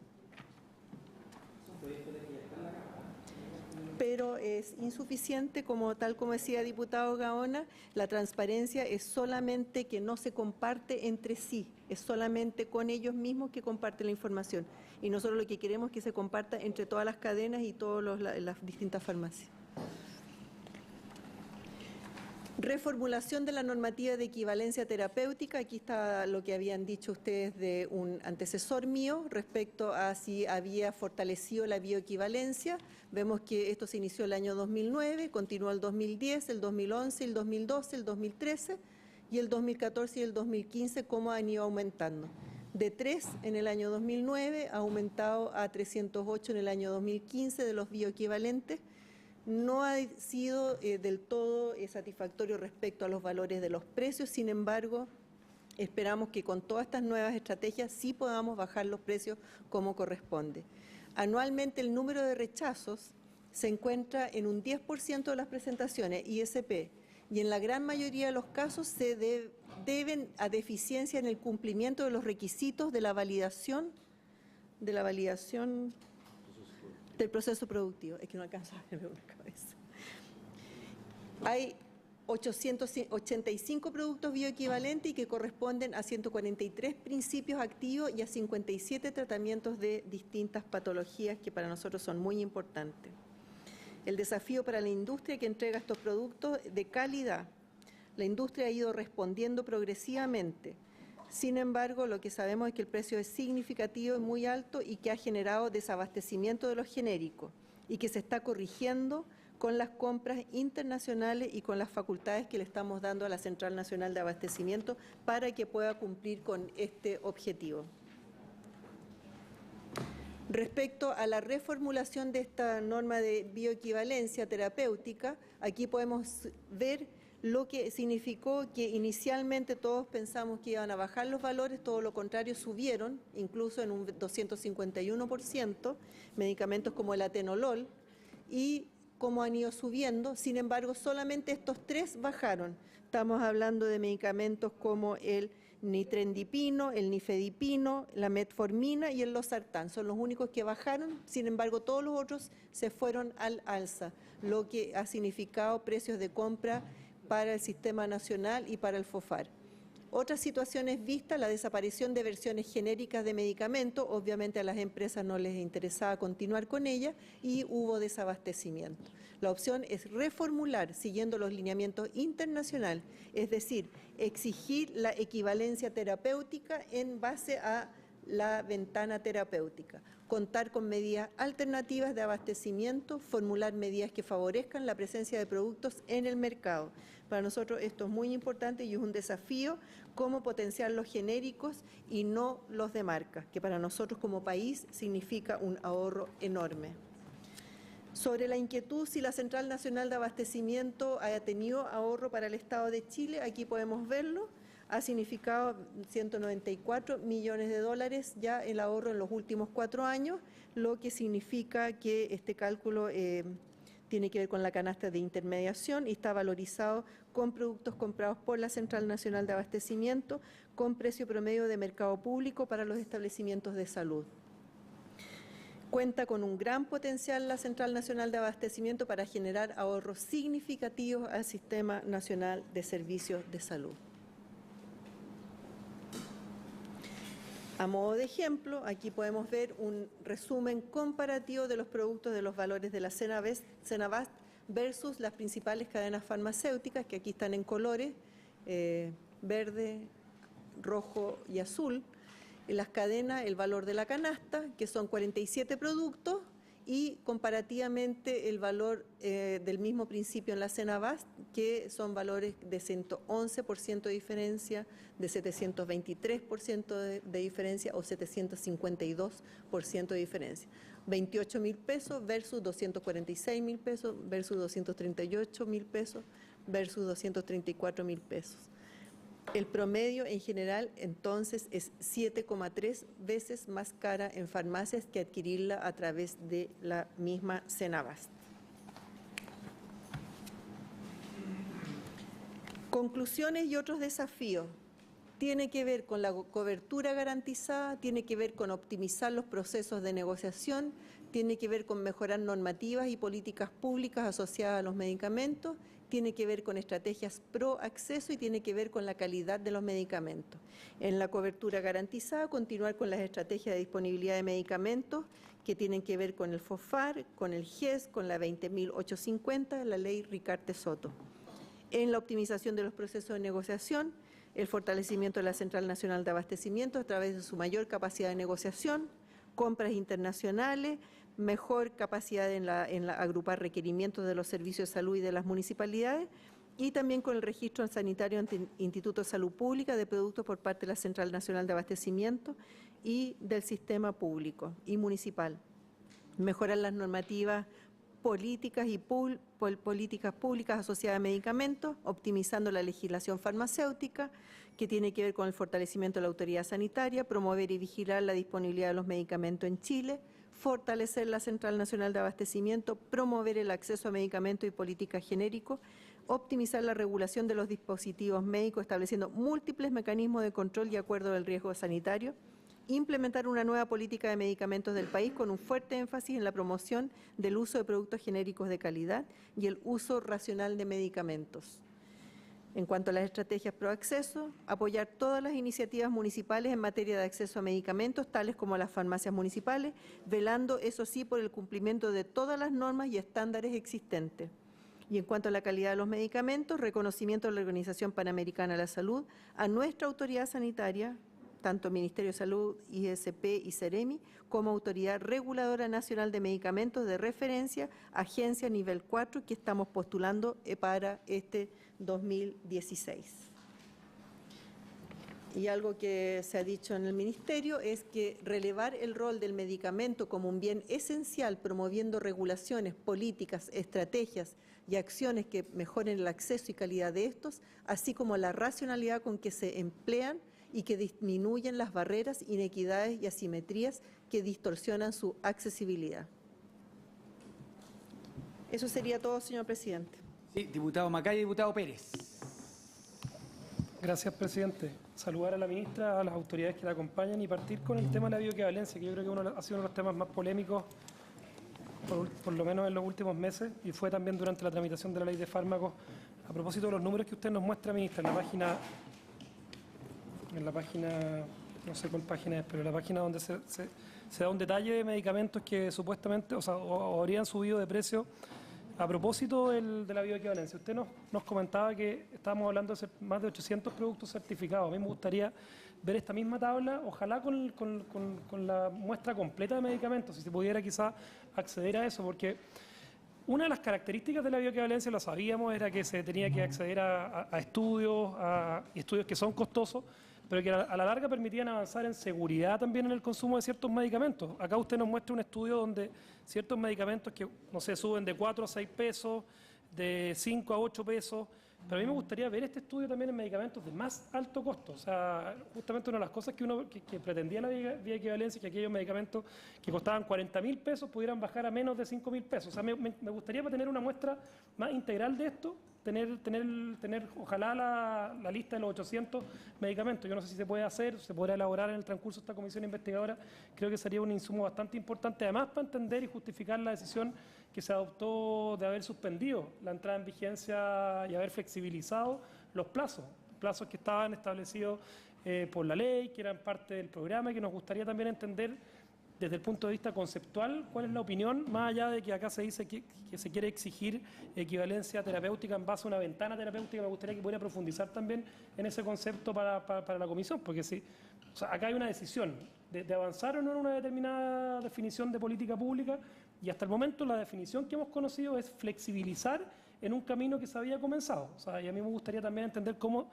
Pero es insuficiente, tal como decía el diputado Gaona, la transparencia es solamente que no se comparte entre sí, es solamente con ellos mismos que comparten la información. Y nosotros lo que queremos es que se comparta entre todas las cadenas y todas las distintas farmacias. Reformulación de la normativa de equivalencia terapéutica. Aquí está lo que habían dicho ustedes de un antecesor mío respecto a si había fortalecido la bioequivalencia. Vemos que esto se inició el año 2009, continuó el 2010, el 2011, el 2012, el 2013 y el 2014 y el 2015, cómo han ido aumentando. De 3 en el año 2009, ha aumentado a 308 en el año 2015 de los bioequivalentes. No ha sido del todo satisfactorio respecto a los valores de los precios, sin embargo, esperamos que con todas estas nuevas estrategias sí podamos bajar los precios como corresponde. Anualmente el número de rechazos se encuentra en un 10% de las presentaciones ISP y en la gran mayoría de los casos se deben a deficiencia en el cumplimiento de los requisitos de la validación del proceso productivo. Es que no alcanza a verme una cabeza. Hay 885 productos bioequivalentes y que corresponden a 143 principios activos y a 57 tratamientos de distintas patologías que para nosotros son muy importantes. El desafío para la industria que entrega estos productos de calidad. La industria ha ido respondiendo progresivamente. Sin embargo, lo que sabemos es que el precio es significativo y muy alto y que ha generado desabastecimiento de los genéricos y que se está corrigiendo con las compras internacionales y con las facultades que le estamos dando a la Central Nacional de Abastecimiento para que pueda cumplir con este objetivo. Respecto a la reformulación de esta norma de bioequivalencia terapéutica, aquí podemos ver lo que significó que inicialmente todos pensamos que iban a bajar los valores, todo lo contrario, subieron, incluso en un 251%, medicamentos como el atenolol, y cómo han ido subiendo. Sin embargo, solamente estos tres bajaron. Estamos hablando de medicamentos como el nitrendipino, el nifedipino, la metformina y el losartán. Son los únicos que bajaron, sin embargo, todos los otros se fueron al alza, lo que ha significado precios de compra para el Sistema Nacional y para el FOFAR. Otras situaciones vistas, la desaparición de versiones genéricas de medicamentos, obviamente a las empresas no les interesaba continuar con ella y hubo desabastecimiento. La opción es reformular siguiendo los lineamientos internacionales, es decir, exigir la equivalencia terapéutica en base a la ventana terapéutica, contar con medidas alternativas de abastecimiento, formular medidas que favorezcan la presencia de productos en el mercado. Para nosotros esto es muy importante y es un desafío cómo potenciar los genéricos y no los de marca, que para nosotros como país significa un ahorro enorme. Sobre la inquietud si la Central Nacional de Abastecimiento ha tenido ahorro para el Estado de Chile, aquí podemos verlo. Ha significado 194 millones de dólares ya el ahorro en los últimos 4 años, lo que significa que este cálculo tiene que ver con la canasta de intermediación y está valorizado con productos comprados por la Central Nacional de Abastecimiento con precio promedio de mercado público para los establecimientos de salud. Cuenta con un gran potencial la Central Nacional de Abastecimiento para generar ahorros significativos al Sistema Nacional de Servicios de Salud. A modo de ejemplo, aquí podemos ver un resumen comparativo de los productos de los valores de la Cenabast versus las principales cadenas farmacéuticas, que aquí están en colores, verde, rojo y azul. En las cadenas, el valor de la canasta, que son 47 productos, y comparativamente el valor del mismo principio en la Cenabast, que son valores de 111% de diferencia, de 723% de diferencia o 752% de diferencia. 28.000 pesos versus 246.000 pesos versus 238.000 pesos versus 234.000 pesos. El promedio en general, entonces, es 7,3 veces más cara en farmacias que adquirirla a través de la misma Cenabast. Conclusiones y otros desafíos. Tiene que ver con la cobertura garantizada, tiene que ver con optimizar los procesos de negociación, tiene que ver con mejorar normativas y políticas públicas asociadas a los medicamentos, tiene que ver con estrategias pro acceso y tiene que ver con la calidad de los medicamentos. En la cobertura garantizada, continuar con las estrategias de disponibilidad de medicamentos que tienen que ver con el FOFAR, con el GES, con la 20.850, la ley Ricarte-Soto. En la optimización de los procesos de negociación, el fortalecimiento de la Central Nacional de Abastecimiento a través de su mayor capacidad de negociación, compras internacionales, mejor capacidad en agrupar requerimientos de los servicios de salud y de las municipalidades, y también con el registro sanitario ante Instituto de Salud Pública de productos por parte de la Central Nacional de Abastecimiento y del sistema público y municipal. Mejorar las normativas políticas y políticas públicas asociadas a medicamentos, optimizando la legislación farmacéutica, que tiene que ver con el fortalecimiento de la autoridad sanitaria, promover y vigilar la disponibilidad de los medicamentos en Chile, fortalecer la Central Nacional de Abastecimiento, promover el acceso a medicamentos y políticas genéricos, optimizar la regulación de los dispositivos médicos, estableciendo múltiples mecanismos de control y acuerdo del riesgo sanitario, implementar una nueva política de medicamentos del país con un fuerte énfasis en la promoción del uso de productos genéricos de calidad y el uso racional de medicamentos. En cuanto a las estrategias pro acceso, apoyar todas las iniciativas municipales en materia de acceso a medicamentos, tales como las farmacias municipales, velando, eso sí, por el cumplimiento de todas las normas y estándares existentes. Y en cuanto a la calidad de los medicamentos, reconocimiento de la Organización Panamericana de la Salud, a nuestra autoridad sanitaria, tanto Ministerio de Salud, ISP y Ceremi, como Autoridad Reguladora Nacional de Medicamentos de Referencia, Agencia Nivel 4, que estamos postulando para este 2016. Y algo que se ha dicho en el Ministerio es que relevar el rol del medicamento como un bien esencial, promoviendo regulaciones, políticas, estrategias y acciones que mejoren el acceso y calidad de estos, así como la racionalidad con que se emplean y que disminuyen las barreras, inequidades y asimetrías que distorsionan su accesibilidad. Eso sería todo, señor presidente. Sí, diputado Macaya y diputado Pérez. Gracias, presidente. Saludar a la ministra, a las autoridades que la acompañan y partir con el tema de la bioequivalencia, que yo creo que ha sido uno de los temas más polémicos, por lo menos en los últimos meses, y fue también durante la tramitación de la ley de fármacos. A propósito de los números que usted nos muestra, ministra, en la página, no sé cuál página es, pero en la página donde se da un detalle de medicamentos que supuestamente, o habrían subido de precio. A propósito de la bioequivalencia, usted nos comentaba que estábamos hablando de más de 800 productos certificados. A mí me gustaría ver esta misma tabla, ojalá con la muestra completa de medicamentos, si se pudiera quizá acceder a eso, porque una de las características de la bioequivalencia, lo sabíamos, era que se tenía que acceder a estudios que son costosos, pero que a la larga permitían avanzar en seguridad también en el consumo de ciertos medicamentos. Acá usted nos muestra un estudio donde ciertos medicamentos que, no sé, suben de 4 a 6 pesos, de 5 a 8 pesos, pero a mí me gustaría ver este estudio también en medicamentos de más alto costo. O sea, justamente una de las cosas que pretendía la bioequivalencia es que aquellos medicamentos que costaban 40.000 pesos pudieran bajar a menos de 5.000 pesos. O sea, me gustaría tener una muestra más integral de esto, tener ojalá la lista de los 800 medicamentos. Yo no sé si se puede hacer, se podrá elaborar en el transcurso de esta comisión investigadora. Creo que sería un insumo bastante importante, además para entender y justificar la decisión que se adoptó de haber suspendido la entrada en vigencia y haber flexibilizado los plazos que estaban establecidos por la ley, que eran parte del programa, y que nos gustaría también entender desde el punto de vista conceptual cuál es la opinión, más allá de que acá se dice que se quiere exigir equivalencia terapéutica en base a una ventana terapéutica. Me gustaría que pudiera profundizar también en ese concepto para la comisión, porque sí, o sea, acá hay una decisión de avanzar o no en una determinada definición de política pública, y hasta el momento la definición que hemos conocido es flexibilizar en un camino que se había comenzado. O sea, y a mí me gustaría también entender cómo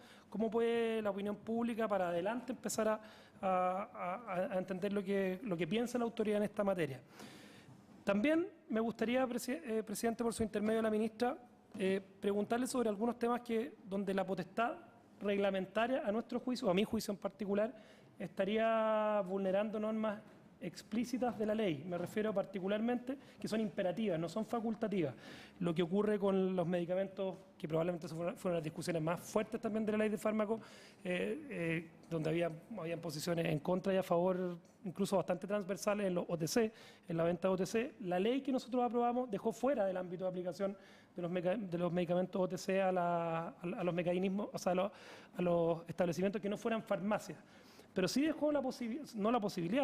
puede la opinión pública para adelante empezar a entender lo que piensa la autoridad en esta materia. También me gustaría, presidente, por su intermedio a la ministra, preguntarle sobre algunos temas donde la potestad reglamentaria, a nuestro juicio, o a mi juicio en particular, estaría vulnerando normas explícitas de la ley. Me refiero particularmente que son imperativas, no son facultativas. Lo que ocurre con los medicamentos, que probablemente fueron las discusiones más fuertes también de la ley de fármacos, donde habían posiciones en contra y a favor, incluso bastante transversales en los OTC, en la venta de OTC. La ley que nosotros aprobamos dejó fuera del ámbito de aplicación de los medicamentos OTC a los mecanismos, o sea, a los establecimientos que no fueran farmacias. Pero sí dejó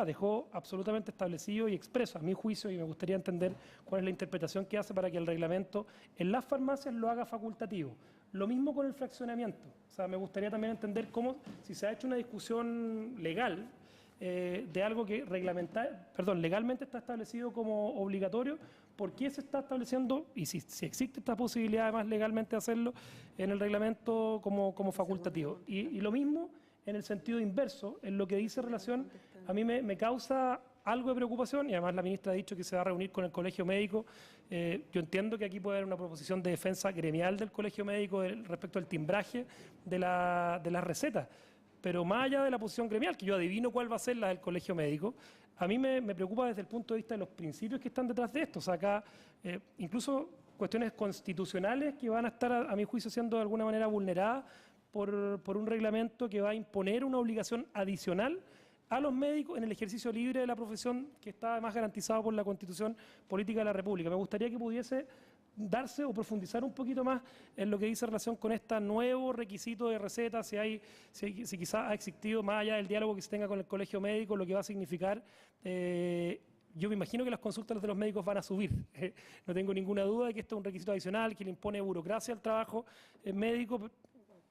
dejó absolutamente establecido y expreso, a mi juicio, y me gustaría entender cuál es la interpretación que hace para que el reglamento en las farmacias lo haga facultativo. Lo mismo con el fraccionamiento. O sea, me gustaría también entender si se ha hecho una discusión legal de algo que legalmente está establecido como obligatorio, ¿por qué se está estableciendo, y si existe esta posibilidad además legalmente de hacerlo, en el reglamento como facultativo? Y lo mismo en el sentido inverso, en lo que dice relación, a mí me causa algo de preocupación, y además la ministra ha dicho que se va a reunir con el Colegio Médico. Yo entiendo que aquí puede haber una proposición de defensa gremial del Colegio Médico respecto al timbraje de las recetas, pero más allá de la posición gremial, que yo adivino cuál va a ser la del Colegio Médico, a mí me preocupa desde el punto de vista de los principios que están detrás de esto. O sea, acá incluso cuestiones constitucionales que van a estar, a mi juicio, siendo de alguna manera vulneradas por un reglamento que va a imponer una obligación adicional a los médicos en el ejercicio libre de la profesión, que está además garantizado por la Constitución Política de la República. Me gustaría que pudiese darse o profundizar un poquito más en lo que dice relación con este nuevo requisito de receta, si quizás ha existido, más allá del diálogo que se tenga con el Colegio Médico, lo que va a significar. Yo me imagino que las consultas de los médicos van a subir. No tengo ninguna duda de que esto es un requisito adicional, que le impone burocracia al trabajo médico,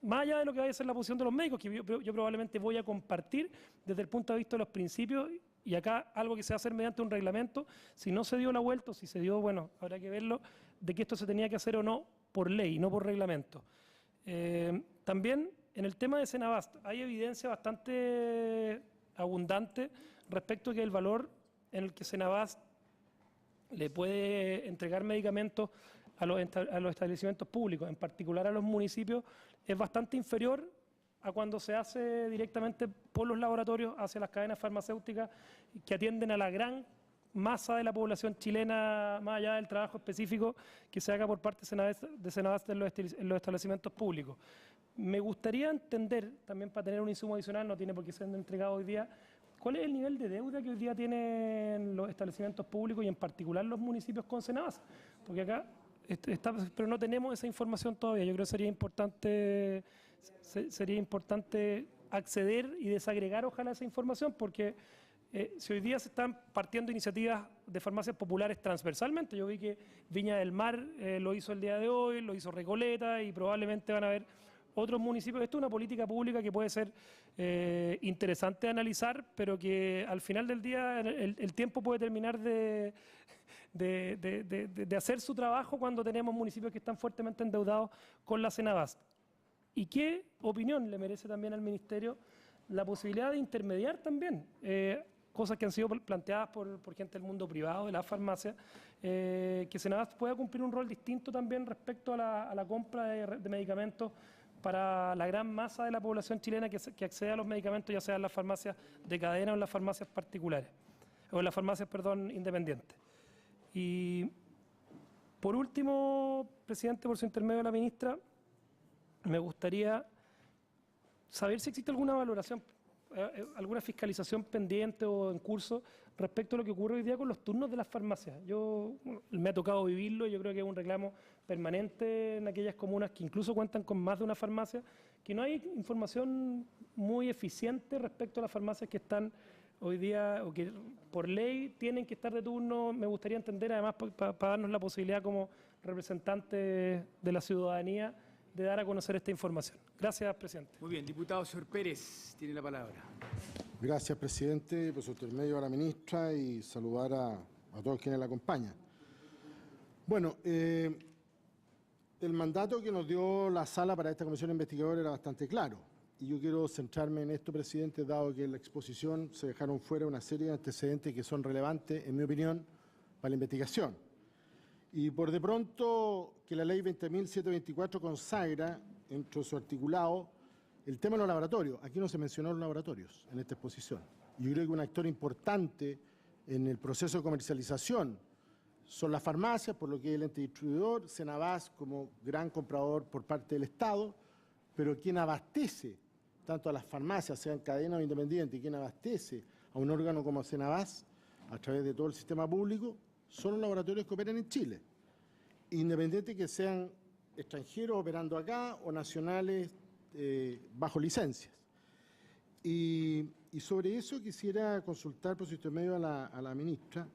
más allá de lo que vaya a ser la posición de los médicos, que yo probablemente voy a compartir desde el punto de vista de los principios, y acá algo que se va a hacer mediante un reglamento. Si no se dio la vuelta, o si se dio, bueno, habrá que verlo, de que esto se tenía que hacer o no por ley, no por reglamento. También en el tema de Senabast hay evidencia bastante abundante respecto a que el valor en el que Senabast le puede entregar medicamentos a los establecimientos públicos, en particular a los municipios, es bastante inferior a cuando se hace directamente por los laboratorios hacia las cadenas farmacéuticas que atienden a la gran masa de la población chilena, más allá del trabajo específico que se haga por parte de Senabast en los establecimientos públicos. Me gustaría entender, también para tener un insumo adicional, no tiene por qué ser entregado hoy día, ¿cuál es el nivel de deuda que hoy día tienen los establecimientos públicos y en particular los municipios con Senabast? Porque acá pero no tenemos esa información todavía. Yo creo que sería importante acceder y desagregar ojalá esa información, porque si hoy día se están partiendo iniciativas de farmacias populares transversalmente, yo vi que Viña del Mar lo hizo el día de hoy, lo hizo Recoleta y probablemente van a haber otros municipios. Esto es una política pública que puede ser interesante de analizar, pero que al final del día el tiempo puede terminar de hacer su trabajo cuando tenemos municipios que están fuertemente endeudados con la Senabast. ¿Y qué opinión le merece también al Ministerio la posibilidad de intermediar también cosas que han sido planteadas por gente del mundo privado, de la farmacia, que Senabast pueda cumplir un rol distinto también respecto a la compra de medicamentos para la gran masa de la población chilena que accede a los medicamentos, ya sea en las farmacias de cadena o en las farmacias particulares, o en las farmacias, perdón, independientes? Y por último, presidente, por su intermedio a la ministra, me gustaría saber si existe alguna valoración, alguna fiscalización pendiente o en curso respecto a lo que ocurre hoy día con los turnos de las farmacias. Me ha tocado vivirlo y yo creo que es un reclamo permanente en aquellas comunas que incluso cuentan con más de una farmacia, que no hay información muy eficiente respecto a las farmacias que están hoy día o que por ley tienen que estar de turno. Me gustaría entender, además, para darnos la posibilidad como representantes de la ciudadanía de dar a conocer esta información. Gracias, presidente. Muy bien, diputado señor Pérez, tiene la palabra. Gracias, presidente, por su intermedio a la ministra y saludar a todos quienes la acompañan. Bueno, el mandato que nos dio la sala para esta comisión investigadora era bastante claro. Y yo quiero centrarme en esto, presidente, dado que en la exposición se dejaron fuera una serie de antecedentes que son relevantes, en mi opinión, para la investigación. Y por de pronto que la ley 20.724 consagra, entre su articulado, el tema de los laboratorios. Aquí no se mencionó los laboratorios en esta exposición. Yo creo que un actor importante en el proceso de comercialización son las farmacias, por lo que es el ente distribuidor, Senabast como gran comprador por parte del Estado, pero quien abastece tanto a las farmacias, sean cadenas o independientes, y quien abastece a un órgano como Senabast a través de todo el sistema público, son los laboratorios que operan en Chile, independientes que sean extranjeros operando acá o nacionales bajo licencias. Y sobre eso quisiera consultar por su intermedio a la ministra,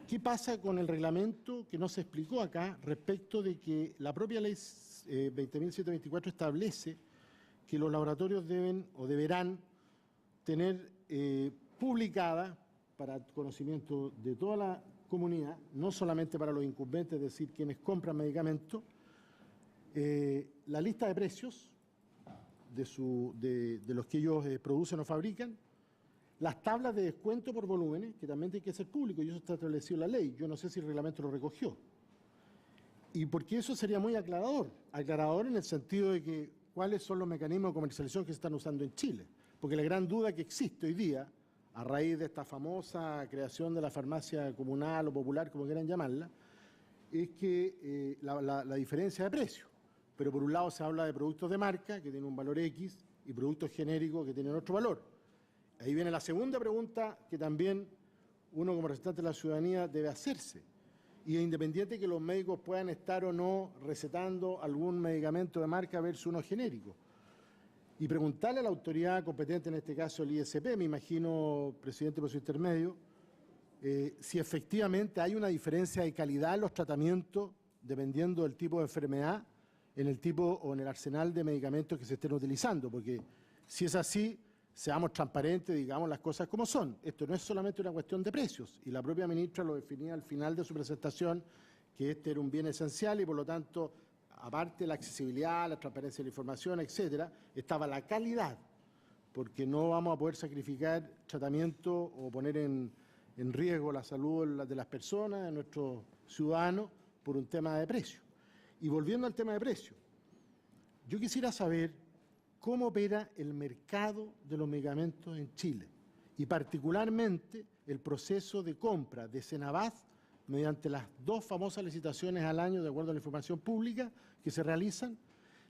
¿qué pasa con el reglamento que no se explicó acá respecto de que la propia ley 20.724 establece que los laboratorios deben o deberán tener publicada para conocimiento de toda la comunidad, no solamente para los incumbentes, es decir, quienes compran medicamentos, la lista de precios de los que ellos producen o fabrican, las tablas de descuento por volúmenes, que también tienen que ser públicos, y eso está establecido en la ley. Yo no sé si el reglamento lo recogió. Y porque eso sería muy aclarador en el sentido de que cuáles son los mecanismos de comercialización que se están usando en Chile. Porque la gran duda que existe hoy día, a raíz de esta famosa creación de la farmacia comunal o popular, como quieran llamarla, es que la diferencia de precio. Pero por un lado se habla de productos de marca, que tienen un valor X, y productos genéricos, que tienen otro valor. Ahí viene la segunda pregunta que también uno como representante de la ciudadanía debe hacerse. Y es independiente que los médicos puedan estar o no recetando algún medicamento de marca versus uno genérico. Y preguntarle a la autoridad competente, en este caso el ISP, me imagino, presidente, por su intermedio, si efectivamente hay una diferencia de calidad en los tratamientos dependiendo del tipo de enfermedad, en el tipo o en el arsenal de medicamentos que se estén utilizando. Porque si es así, seamos transparentes, digamos las cosas como son. Esto no es solamente una cuestión de precios, y la propia ministra lo definía al final de su presentación, que este era un bien esencial y por lo tanto aparte de la accesibilidad, la transparencia de la información, etcétera, estaba la calidad, porque no vamos a poder sacrificar tratamiento o poner en riesgo la salud de las personas, de nuestros ciudadanos, por un tema de precio. Y volviendo al tema de precio, yo quisiera saber cómo opera el mercado de los medicamentos en Chile y particularmente el proceso de compra de Senabast mediante las 2 famosas licitaciones al año, de acuerdo a la información pública que se realizan,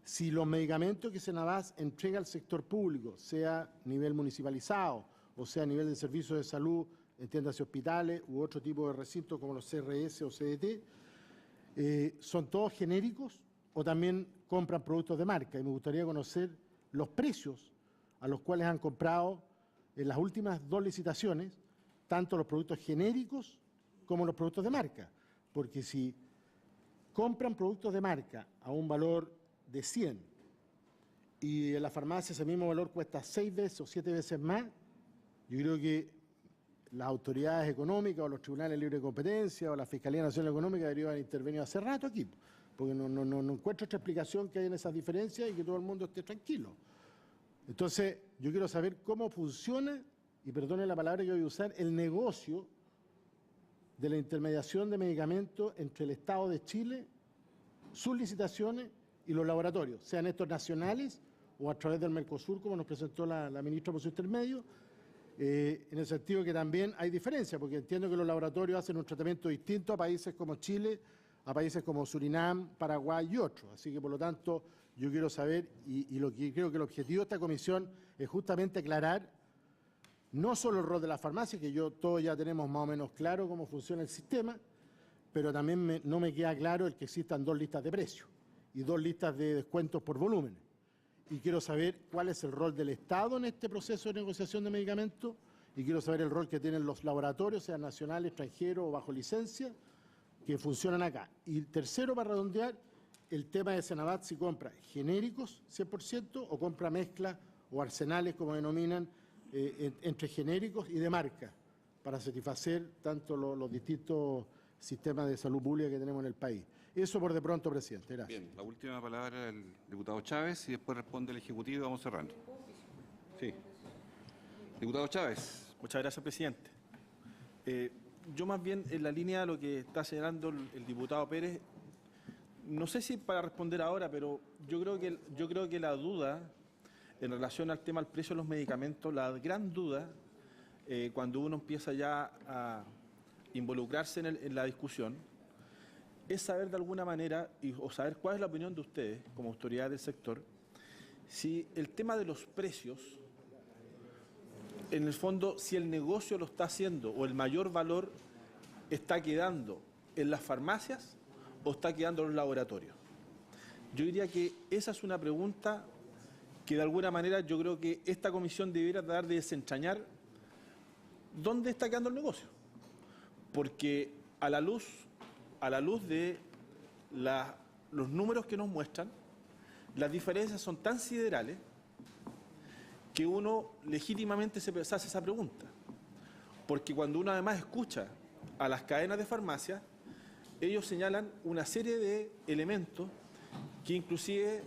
si los medicamentos que Senabast entrega al sector público, sea a nivel municipalizado o sea a nivel de servicios de salud, entiéndase hospitales u otro tipo de recintos como los CRS o CDT, ¿son todos genéricos o también compran productos de marca? Y me gustaría conocer los precios a los cuales han comprado en las últimas 2 licitaciones, tanto los productos genéricos como los productos de marca. Porque si compran productos de marca a un valor de 100 y en la farmacia ese mismo valor cuesta 6 veces o 7 veces más, yo creo que las autoridades económicas o los tribunales de libre competencia o la Fiscalía Nacional Económica deberían haber intervenido hace rato aquí, porque no encuentro otra explicación que hay en esas diferencias y que todo el mundo esté tranquilo. Entonces, yo quiero saber cómo funciona, y perdone la palabra que voy a usar, el negocio de la intermediación de medicamentos entre el Estado de Chile, sus licitaciones y los laboratorios, sean estos nacionales o a través del Mercosur, como nos presentó la ministra por su intermedio, en el sentido que también hay diferencia, porque entiendo que los laboratorios hacen un tratamiento distinto a países como Chile, a países como Surinam, Paraguay y otros. Así que, por lo tanto, yo quiero saber, y lo que creo que el objetivo de esta comisión es justamente aclarar no solo el rol de la farmacia, que todos ya tenemos más o menos claro cómo funciona el sistema, pero también no me queda claro el que existan 2 listas de precios y 2 listas de descuentos por volúmenes. Y quiero saber cuál es el rol del Estado en este proceso de negociación de medicamentos y quiero saber el rol que tienen los laboratorios, sean nacionales, extranjeros o bajo licencia, que funcionan acá. Y tercero, para redondear, el tema de Senabast, si compra genéricos 100% o compra mezcla o arsenales, como denominan, entre genéricos y de marca, para satisfacer tanto los distintos sistemas de salud pública que tenemos en el país. Eso por de pronto, presidente. Gracias. Bien, la última palabra del diputado Chávez y después responde el Ejecutivo y vamos cerrando. Sí. Diputado Chávez. Muchas gracias, presidente. Yo más bien en la línea de lo que está señalando el diputado Pérez, no sé si para responder ahora, pero yo creo que la duda en relación al tema del precio de los medicamentos, la gran duda, cuando uno empieza ya a involucrarse en la discusión, es saber de alguna manera, o saber cuál es la opinión de ustedes, como autoridad del sector, si el tema de los precios, en el fondo, si el negocio lo está haciendo o el mayor valor está quedando en las farmacias o está quedando en los laboratorios. Yo diría que esa es una pregunta que de alguna manera yo creo que esta comisión debiera dar de desentrañar dónde está quedando el negocio. Porque a la luz de los números que nos muestran, las diferencias son tan siderales que uno legítimamente se hace esa pregunta. Porque cuando uno además escucha a las cadenas de farmacia, ellos señalan una serie de elementos que inclusive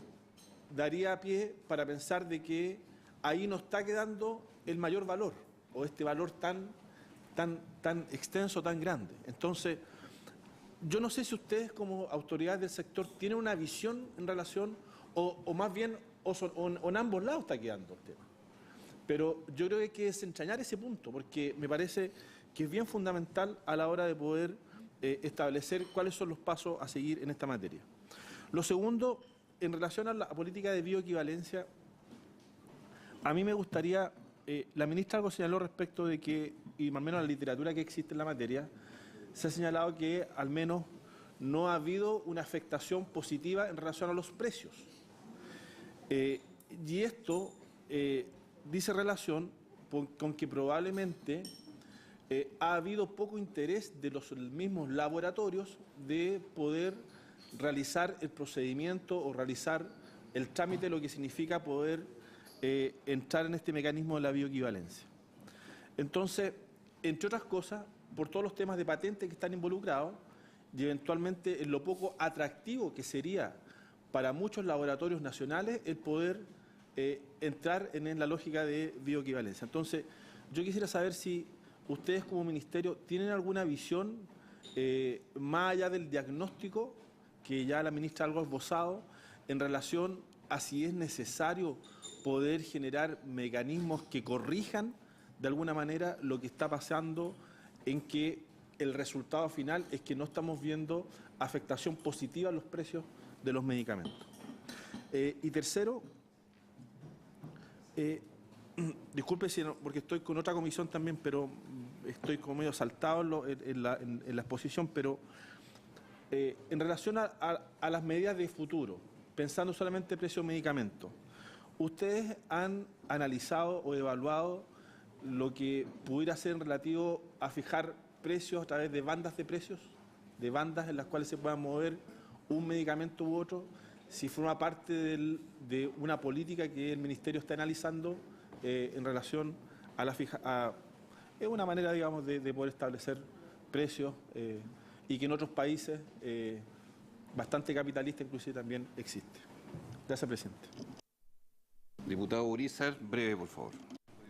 daría pie para pensar de que ahí no está quedando el mayor valor o este valor tan extenso, tan grande. Entonces, yo no sé si ustedes como autoridades del sector tienen una visión en relación o más bien o en ambos lados está quedando el tema. Pero yo creo que hay que desentrañar ese punto porque me parece que es bien fundamental a la hora de poder establecer cuáles son los pasos a seguir en esta materia. Lo segundo, en relación a la política de bioequivalencia, a mí me gustaría, la ministra algo señaló respecto de que, y más o menos la literatura que existe en la materia, se ha señalado que al menos no ha habido una afectación positiva en relación a los precios. Y esto dice relación con que probablemente ha habido poco interés de los mismos laboratorios de poder realizar el procedimiento o realizar el trámite, lo que significa poder entrar en este mecanismo de la bioequivalencia. Entonces, entre otras cosas, por todos los temas de patente que están involucrados y eventualmente en lo poco atractivo que sería para muchos laboratorios nacionales el poder entrar en la lógica de bioequivalencia. Entonces, yo quisiera saber si ustedes como ministerio tienen alguna visión más allá del diagnóstico que ya la ministra algo ha esbozado en relación a si es necesario poder generar mecanismos que corrijan de alguna manera lo que está pasando, en que el resultado final es que no estamos viendo afectación positiva en los precios de los medicamentos. Y tercero, disculpe si no, porque estoy con otra comisión también, pero estoy como medio saltado en la exposición, pero en relación a las medidas de futuro, pensando solamente en precio de medicamentos, ¿ustedes han analizado o evaluado lo que pudiera ser en relativo a fijar precios a través de bandas de precios, de bandas en las cuales se pueda mover un medicamento u otro, si forma parte de una política que el Ministerio está analizando en relación a la es una manera, digamos, de poder establecer precios y que en otros países bastante capitalistas inclusive también existe? Gracias, presidente. Diputado Urizar, breve, por favor.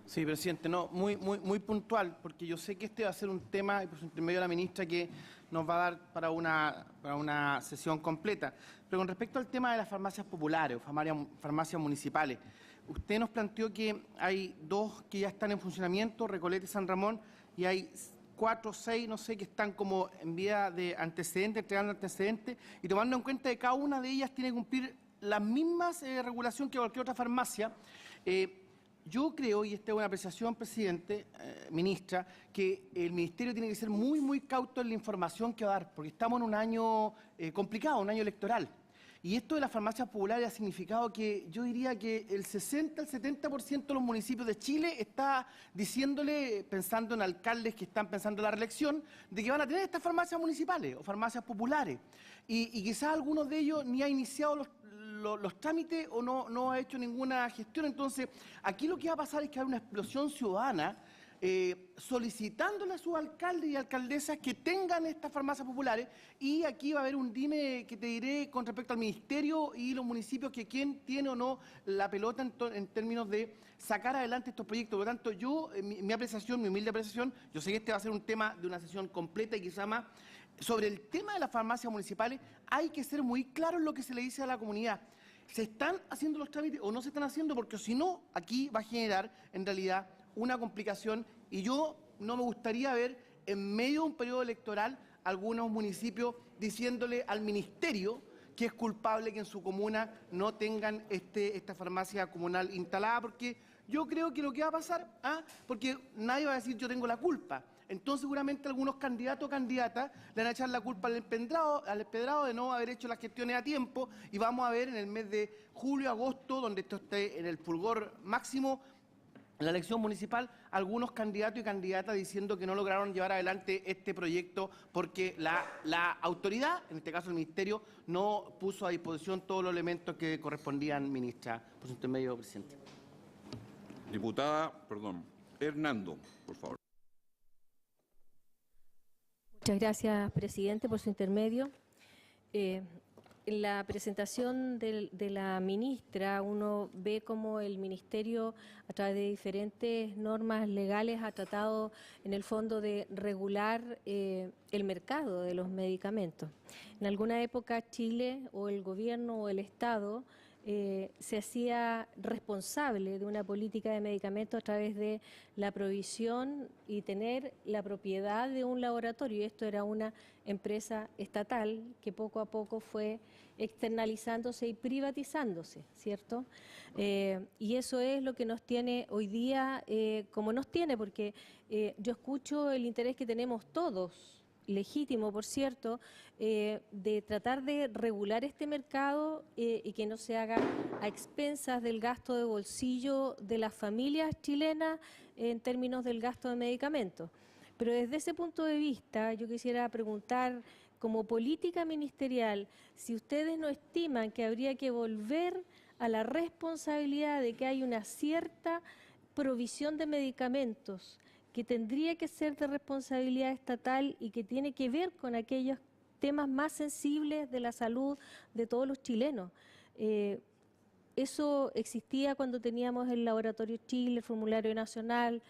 Sí, presidente, no, muy puntual, porque yo sé que este va a ser un tema, y por su intermedio de la ministra, que nos va a dar para una sesión completa. Pero con respecto al tema de las farmacias populares o farmacias municipales, usted nos planteó que hay 2 que ya están en funcionamiento, Recoleta y San Ramón, y hay 4 o 6, no sé, que están como en vía de antecedentes, entregando antecedentes, y tomando en cuenta que cada una de ellas tiene que cumplir las mismas regulaciones que cualquier otra farmacia. Yo creo, y esta es una apreciación, presidente, ministra, que el Ministerio tiene que ser muy cauto en la información que va a dar, porque estamos en un año complicado, un año electoral. Y esto de las farmacias populares ha significado que yo diría que el 60 al 70% de los municipios de Chile está diciéndole, pensando en alcaldes que están pensando en la reelección, de que van a tener estas farmacias municipales o farmacias populares. Y quizás algunos de ellos ni ha iniciado los trámites o no ha hecho ninguna gestión. Entonces, aquí lo que va a pasar es que hay una explosión ciudadana solicitándole a sus alcaldes y alcaldesas que tengan estas farmacias populares, y aquí va a haber un dime que te diré con respecto al ministerio y los municipios, que quién tiene o no la pelota en términos de sacar adelante estos proyectos. Por lo tanto, yo, mi apreciación, mi humilde apreciación, yo sé que este va a ser un tema de una sesión completa y quizá más. Sobre el tema de las farmacias municipales, hay que ser muy claro en lo que se le dice a la comunidad. ¿Se están haciendo los trámites o no se están haciendo? Porque si no, aquí va a generar, en realidad, una complicación, y yo no me gustaría ver en medio de un periodo electoral algunos municipios diciéndole al ministerio que es culpable que en su comuna no tengan esta farmacia comunal instalada, porque yo creo que lo que va a pasar, porque nadie va a decir yo tengo la culpa. Entonces seguramente algunos candidatos o candidatas le van a echar la culpa al empedrado de no haber hecho las gestiones a tiempo, y vamos a ver en el mes de julio, agosto, donde esto esté en el fulgor máximo, en la elección municipal, algunos candidatos y candidatas diciendo que no lograron llevar adelante este proyecto porque la autoridad, en este caso el ministerio, no puso a disposición todos los elementos que correspondían, ministra, por su intermedio, presidente. Hernando, por favor. Muchas gracias, presidente, por su intermedio. En la presentación de la ministra, uno ve cómo el ministerio, a través de diferentes normas legales, ha tratado en el fondo de regular el mercado de los medicamentos. En alguna época Chile, o el gobierno o el Estado, se hacía responsable de una política de medicamentos a través de la provisión y tener la propiedad de un laboratorio. Esto era una empresa estatal que poco a poco fue externalizándose y privatizándose, ¿cierto? Y eso es lo que nos tiene hoy día como nos tiene, porque yo escucho el interés que tenemos todos, legítimo, por cierto, de tratar de regular este mercado y que no se haga a expensas del gasto de bolsillo de las familias chilenas en términos del gasto de medicamentos. Pero desde ese punto de vista, yo quisiera preguntar, como política ministerial, si ustedes no estiman que habría que volver a la responsabilidad de que hay una cierta provisión de medicamentos que tendría que ser de responsabilidad estatal y que tiene que ver con aquellos temas más sensibles de la salud de todos los chilenos. Eso existía cuando teníamos el Laboratorio Chile, el Formulario Nacional,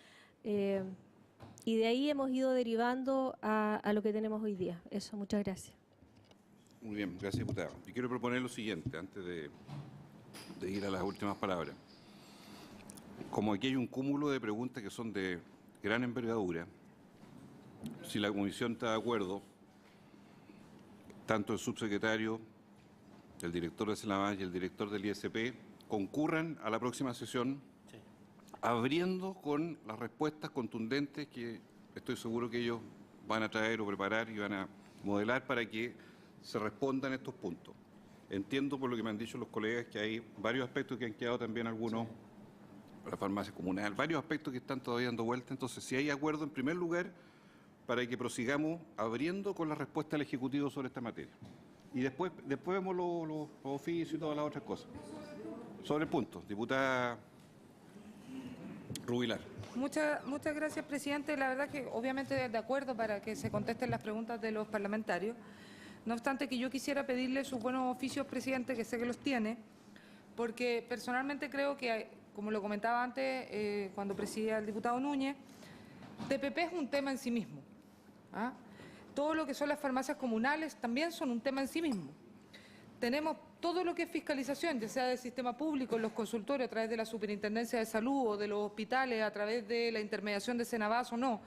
y de ahí hemos ido derivando a lo que tenemos hoy día. Eso, muchas gracias. Muy bien, gracias, diputada. Y quiero proponer lo siguiente, antes de ir a las últimas palabras. Como aquí hay un cúmulo de preguntas que son de gran envergadura, si la comisión está de acuerdo, tanto el subsecretario, el director de Senabás y el director del ISP concurran a la próxima sesión, abriendo con las respuestas contundentes que estoy seguro que ellos van a traer o preparar y van a modelar para que se respondan estos puntos. Entiendo por lo que me han dicho los colegas que hay varios aspectos que han quedado también algunos, la farmacia comunal, varios aspectos que están todavía dando vuelta. Entonces, si hay acuerdo, en primer lugar, para que prosigamos abriendo con la respuesta del Ejecutivo sobre esta materia. Y después vemos los oficios y todas las otras cosas. Sobre el punto, diputada Rubilar. Muchas gracias, presidente. La verdad que obviamente de acuerdo para que se contesten las preguntas de los parlamentarios. No obstante que yo quisiera pedirle sus buenos oficios, presidente, que sé que los tiene, porque personalmente creo que, como lo comentaba antes cuando presidía el diputado Núñez, TPP es un tema en sí mismo. ¿Ah? Todo lo que son las farmacias comunales también son un tema en sí mismo. Tenemos todo lo que es fiscalización, ya sea del sistema público, en los consultorios, a través de la Superintendencia de Salud o de los hospitales, a través de la intermediación de Senabás o no,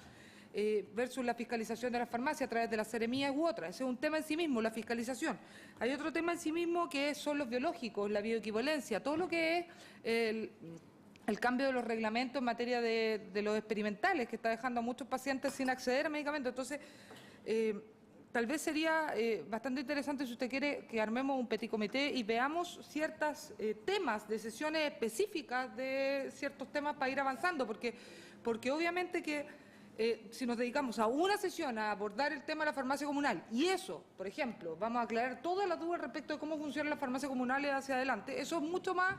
versus la fiscalización de las farmacias a través de las seremías u otras. Ese es un tema en sí mismo, la fiscalización. Hay otro tema en sí mismo que son los biológicos, la bioequivalencia, todo lo que es el cambio de los reglamentos en materia de los experimentales, que está dejando a muchos pacientes sin acceder a medicamentos. Entonces, tal vez sería bastante interesante, si usted quiere, que armemos un petit comité y veamos ciertos temas de sesiones específicas de ciertos temas para ir avanzando, porque obviamente que si nos dedicamos a una sesión a abordar el tema de la farmacia comunal y eso, por ejemplo, vamos a aclarar todas las dudas respecto de cómo funcionan las farmacias comunales hacia adelante, eso es mucho más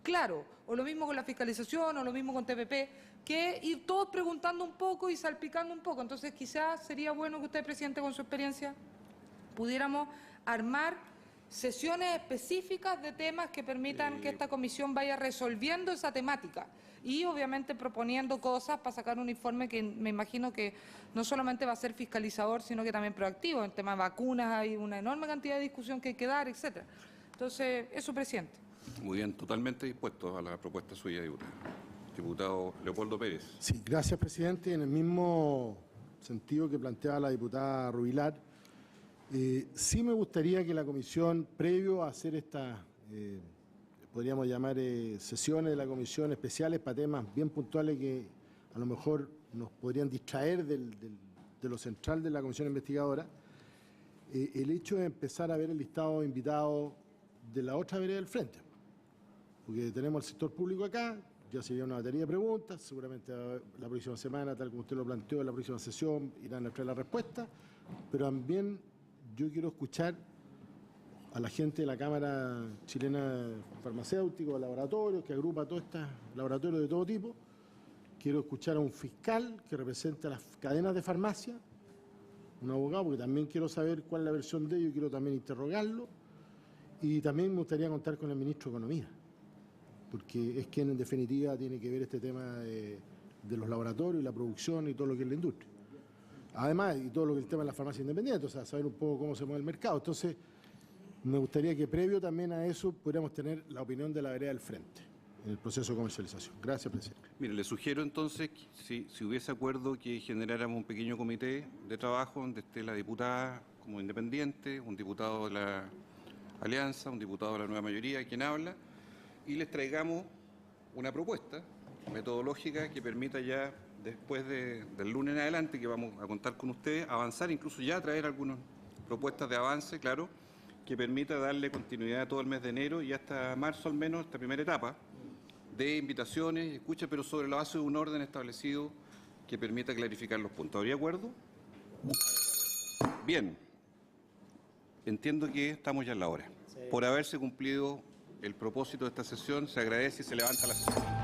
claro, o lo mismo con la fiscalización, o lo mismo con TPP, que ir todos preguntando un poco y salpicando un poco. Entonces, quizás sería bueno que usted, presidente, con su experiencia, pudiéramos armar sesiones específicas de temas que permitan que esta comisión vaya resolviendo esa temática y, obviamente, proponiendo cosas para sacar un informe que me imagino que no solamente va a ser fiscalizador, sino que también proactivo. En tema de vacunas hay una enorme cantidad de discusión que hay que dar, etcétera. Entonces, eso, presidente. Muy bien, totalmente dispuesto a la propuesta suya, diputado. Diputado Leopoldo Pérez. Sí, gracias, presidente. En el mismo sentido que planteaba la diputada Rubilar, sí me gustaría que la comisión, previo a hacer estas, podríamos llamar sesiones de la comisión especiales para temas bien puntuales que a lo mejor nos podrían distraer de lo central de la comisión investigadora, el hecho de empezar a ver el listado de invitados de la otra vereda del frente. Porque tenemos el sector público acá, ya sería una batería de preguntas, seguramente la próxima semana, tal como usted lo planteó, en la próxima sesión irán a traer la respuesta, pero también yo quiero escuchar a la gente de la Cámara Chilena Farmacéuticos, laboratorios, que agrupa todos estos laboratorios de todo tipo. Quiero escuchar a un fiscal que representa las cadenas de farmacia, un abogado, porque también quiero saber cuál es la versión de ellos y quiero también interrogarlo. Y también me gustaría contar con el ministro de Economía, porque es quien en definitiva tiene que ver este tema de los laboratorios y la producción y todo lo que es la industria. Además, y todo lo que es el tema de la farmacia independiente, o sea, saber un poco cómo se mueve el mercado. Entonces, me gustaría que previo también a eso pudiéramos tener la opinión de la vereda del frente en el proceso de comercialización. Gracias, presidente. Mire, le sugiero entonces, si hubiese acuerdo, que generáramos un pequeño comité de trabajo donde esté la diputada como independiente, un diputado de la Alianza, un diputado de la nueva mayoría, quien habla, y les traigamos una propuesta metodológica que permita ya, después del lunes en adelante, que vamos a contar con ustedes, avanzar, incluso ya traer algunas propuestas de avance, claro, que permita darle continuidad a todo el mes de enero y hasta marzo al menos, esta primera etapa de invitaciones y escucha, pero sobre la base de un orden establecido que permita clarificar los puntos. ¿Habría acuerdo? Bien. Entiendo que estamos ya en la hora. Por haberse cumplido el propósito de esta sesión, se agradece y se levanta la sesión.